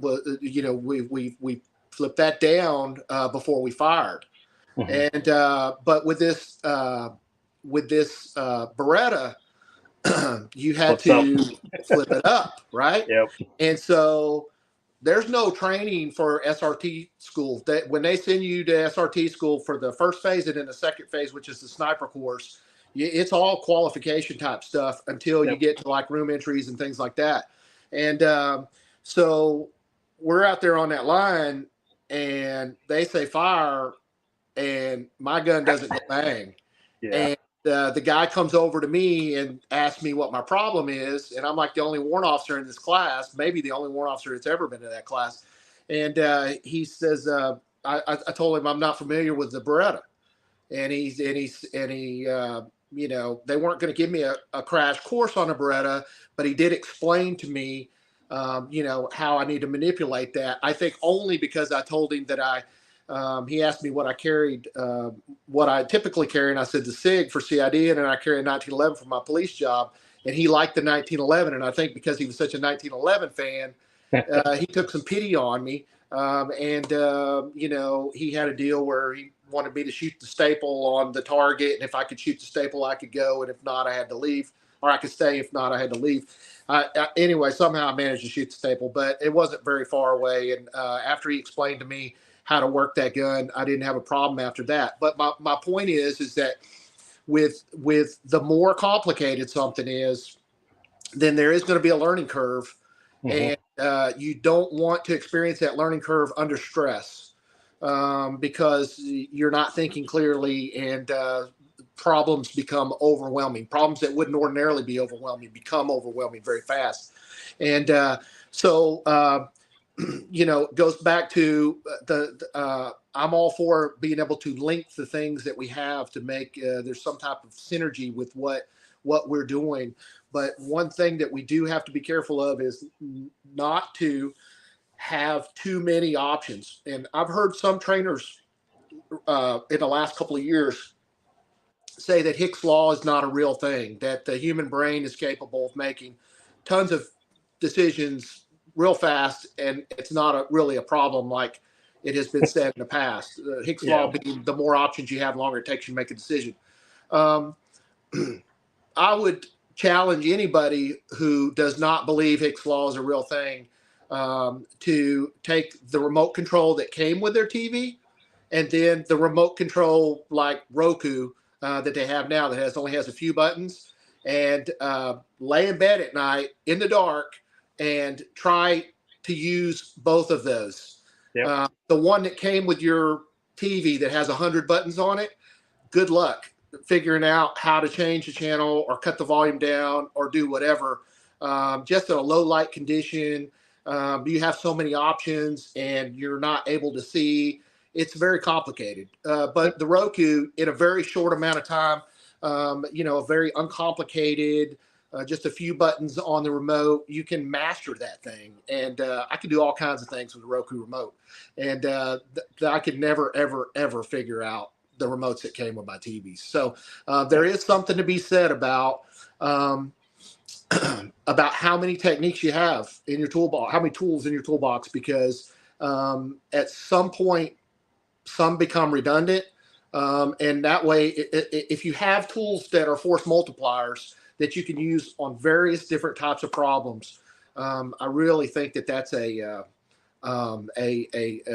we flipped that down before we fired. Mhm. And but with this Beretta, you had Flips up. to flip it up, right? Yep. And so there's no training for SRT school. That when they send you to SRT school for the first phase and then the second phase, which is the sniper course, it's all qualification type stuff until you Yep. get to like room entries and things like that. And so we're out there on that line, and they say fire, and my gun doesn't go bang. Yeah. And the guy comes over to me and asks me what my problem is. And I'm like the only warrant officer in this class, maybe the only warrant officer that's ever been in that class. And he says, I told him I'm not familiar with the Beretta. And he they weren't going to give me a crash course on a Beretta, but he did explain to me, how I need to manipulate that. I think only because I told him that he asked me what I carried, what I typically carry, and I said the SIG for CID, and then I carry a 1911 for my police job, and he liked the 1911, and I think because he was such a 1911 fan, he took some pity on me, he had a deal where he wanted me to shoot the staple on the target, and if I could shoot the staple, I could go, and if not, I had to leave, or I could stay. If not, I had to leave. Anyway, somehow I managed to shoot the staple, but it wasn't very far away, and after he explained to me how to work that gun, I didn't have a problem after that. But my point is that with the more complicated something is, then there is going to be a learning curve. Mm-hmm. And you don't want to experience that learning curve under stress, because you're not thinking clearly, and problems become overwhelming. Problems that wouldn't ordinarily be overwhelming become overwhelming very fast. And it goes back to I'm all for being able to link the things that we have to make there's some type of synergy with what we're doing. But one thing that we do have to be careful of is not to have too many options. And I've heard some trainers in the last couple of years say that Hick's law is not a real thing, that the human brain is capable of making tons of decisions real fast, and it's not really a problem like it has been said in the past. Hick's law being the more options you have, the longer it takes you to make a decision. I would challenge anybody who does not believe Hick's law is a real thing to take the remote control that came with their TV, and then the remote control like Roku that they have now that only has a few buttons, and lay in bed at night in the dark and try to use both of those. Yep. The one that came with your TV that has 100 buttons on it, good luck figuring out how to change the channel or cut the volume down or do whatever. Just in a low light condition, you have so many options and you're not able to see. It's very complicated. But the Roku, in a very short amount of time, a very uncomplicated, just a few buttons on the remote, you can master that thing. And I can do all kinds of things with the Roku remote. And I could never, ever, ever figure out the remotes that came with my TVs. So there is something to be said about how many techniques you have in your toolbox, how many tools in your toolbox, because at some point, some become redundant. And that way, if you have tools that are force multipliers that you can use on various different types of problems, I really think that that's a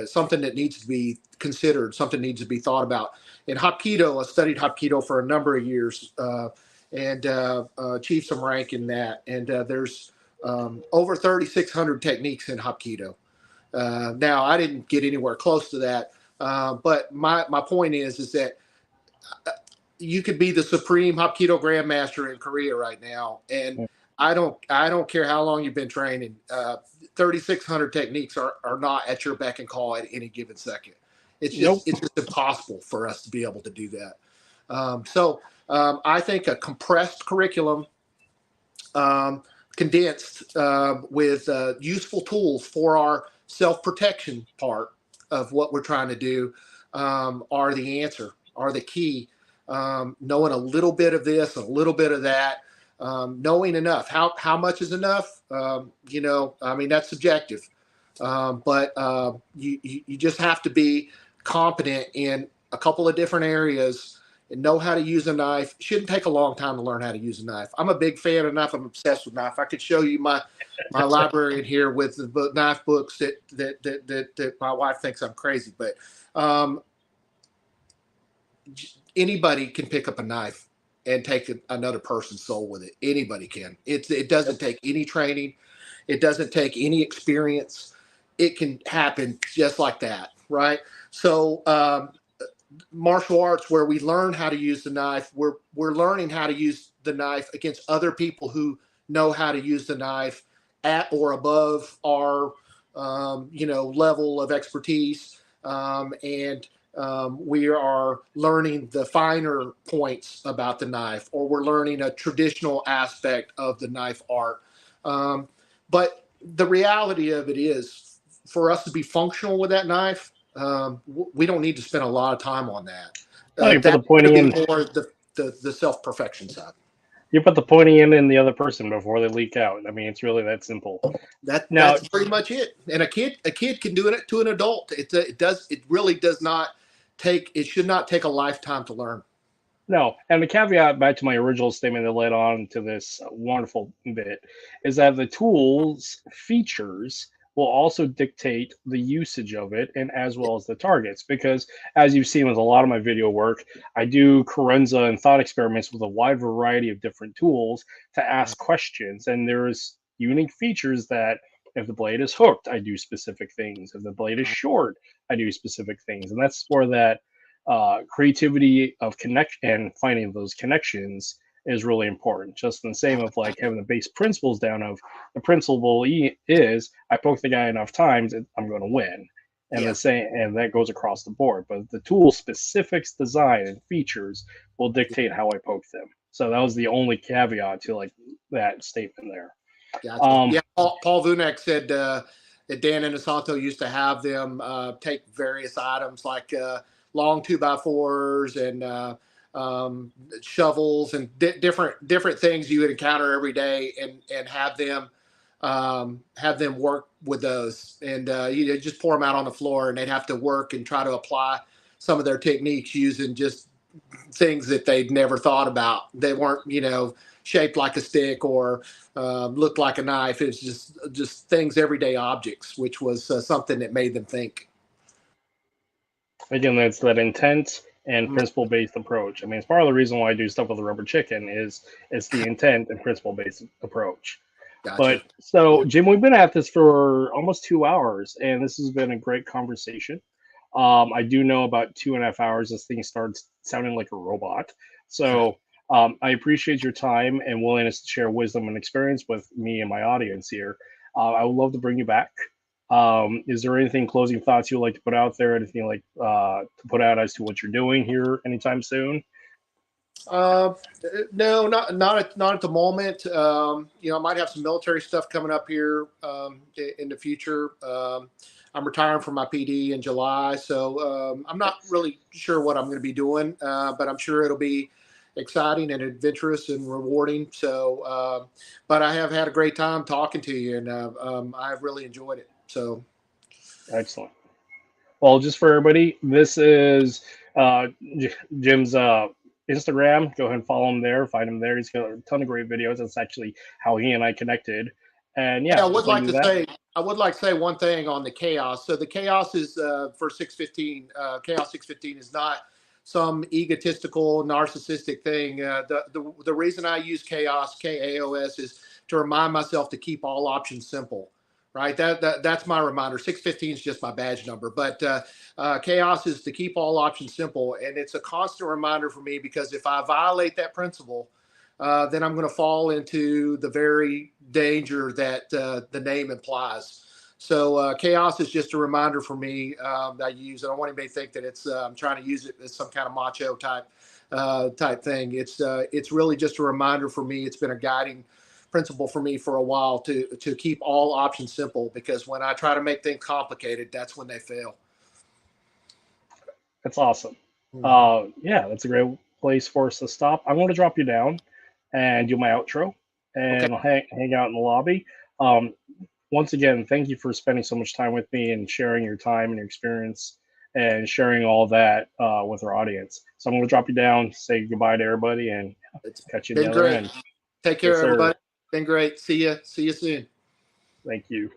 something that needs to be considered, something needs to be thought about. In Hapkido, I studied Hapkido for a number of years and achieved some rank in that. And there's over 3,600 techniques in Hapkido. Now, I didn't get anywhere close to that. But my point is that you could be the supreme Hapkido grandmaster in Korea right now, and I don't care how long you've been training. 3,600 techniques are not at your beck and call at any given second. It's just it's just impossible for us to be able to do that. So I think a compressed curriculum, condensed with useful tools for our self-protection part of what we're trying to do are the answer, are the key. Knowing a little bit of this, a little bit of that, knowing enough. How much is enough? You know, I mean, that's subjective. But you just have to be competent in a couple of different areas and know how to use a knife. It shouldn't take a long time to learn how to use a knife. I'm a big fan of knife. I'm obsessed with knife. I could show you my library in here with the knife books that my wife thinks I'm crazy. But anybody can pick up a knife and take another person's soul with it. Anybody can. It doesn't take any training. It doesn't take any experience. It can happen just like that, right? So martial arts, where we learn how to use the knife, we're learning how to use the knife against other people who know how to use the knife at or above our you know, level of expertise, and we are learning the finer points about the knife, or we're learning a traditional aspect of the knife art. But the reality of it is, for us to be functional with that knife, we don't need to spend a lot of time on that. You put the That's pointing going to in. be more the self-perfection side. You put the pointing in the other person before they leak out. I mean, it's really that simple. That's pretty much it. And a kid can do it to an adult. It really does not take. It should not take a lifetime to learn. No, and the caveat back to my original statement that led on to this wonderful bit is that the tool's features will also dictate the usage of it, and as well as the targets. Because as you've seen with a lot of my video work, I do Carenza and thought experiments with a wide variety of different tools to ask questions, and there's unique features that if the blade is hooked, I do specific things. If the blade is short, I do specific things, and that's where that creativity of connection and finding those connections is really important. Just the same of like having the base principles down of the principle is I poke the guy enough times, I'm going to win. And the same, and that goes across the board. But the tool specifics, design, and features will dictate how I poke them. So that was the only caveat to like that statement there. Gotcha. Paul Vunek said that Dan Inosanto used to have them take various items like long 2x4s and shovels and different things you would encounter every day, and have them work with those, and you just pour them out on the floor, and they'd have to work and try to apply some of their techniques using just things that they'd never thought about. They weren't, you know, shaped like a stick or looked like a knife. It's just things, everyday objects, which was something that made them think. Again, that's that intent and principle-based approach. I mean, it's part of the reason why I do stuff with the rubber chicken is it's the intent and principle-based approach. Gotcha. But so, Jim, we've been at this for almost 2 hours, and this has been a great conversation. I do know about 2.5 hours, this thing starts sounding like a robot. So I appreciate your time and willingness to share wisdom and experience with me and my audience here. I would love to bring you back. Is there anything, closing thoughts you'd like to put out there? Anything like to put out as to what you're doing here anytime soon? No, not at the moment. You know, I might have some military stuff coming up here in the future. I'm retiring from my PD in July, so I'm not really sure what I'm going to be doing, but I'm sure it'll be exciting and adventurous and rewarding. So, but I have had a great time talking to you, and I've really enjoyed it. So, excellent. Well, just for everybody, this is Jim's Instagram. Go ahead and follow him there. Find him there. He's got a ton of great videos. That's actually how he and I connected. And yeah, I would like to say one thing on the KAOS. So the KAOS is for 615. KAOS.615 is not some egotistical, narcissistic thing. The reason I use KAOS is to remind myself to keep all options simple. Right, that's my reminder. 615 is just my badge number, but KAOS is to keep all options simple, and it's a constant reminder for me, because if I violate that principle, then I'm going to fall into the very danger that the name implies. So KAOS is just a reminder for me that I use. I don't want anybody to think that it's I'm trying to use it as some kind of macho type thing. It's really just a reminder for me. It's been a guiding principle for me for a while to keep all options simple, because when I try to make things complicated, that's when they fail. That's awesome. Yeah, that's a great place for us to stop. I'm going to drop you down, and do my outro, Okay. and I'll hang out in the lobby. Once again, thank you for spending so much time with me and sharing your time and your experience and sharing all that with our audience. So I'm going to drop you down, say goodbye to everybody, and It's catch you in been the other great. end. Take care, Yes, sir. everybody. Been great. See you soon. Thank you.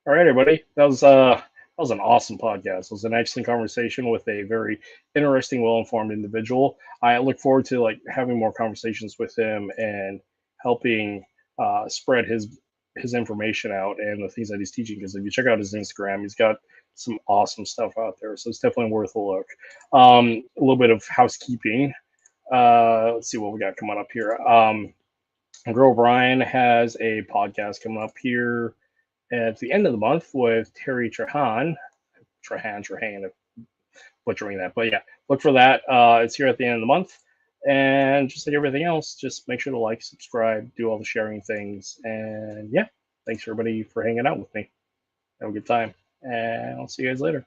All right, everybody. That was an awesome podcast. It was an excellent conversation with a very interesting, well-informed individual. I look forward to like having more conversations with him and helping spread his information out and the things that he's teaching. Because if you check out his Instagram, he's got some awesome stuff out there. So it's definitely worth a look. A little bit of housekeeping. Let's see what we got coming up here. Girl Brian has a podcast coming up here at the end of the month with Terry Trahan, butchering that, but yeah, look for that. It's here at the end of the month, and just like everything else, just make sure to like, subscribe, do all the sharing things, and yeah, thanks everybody for hanging out with me. Have a good time, and I'll see you guys later.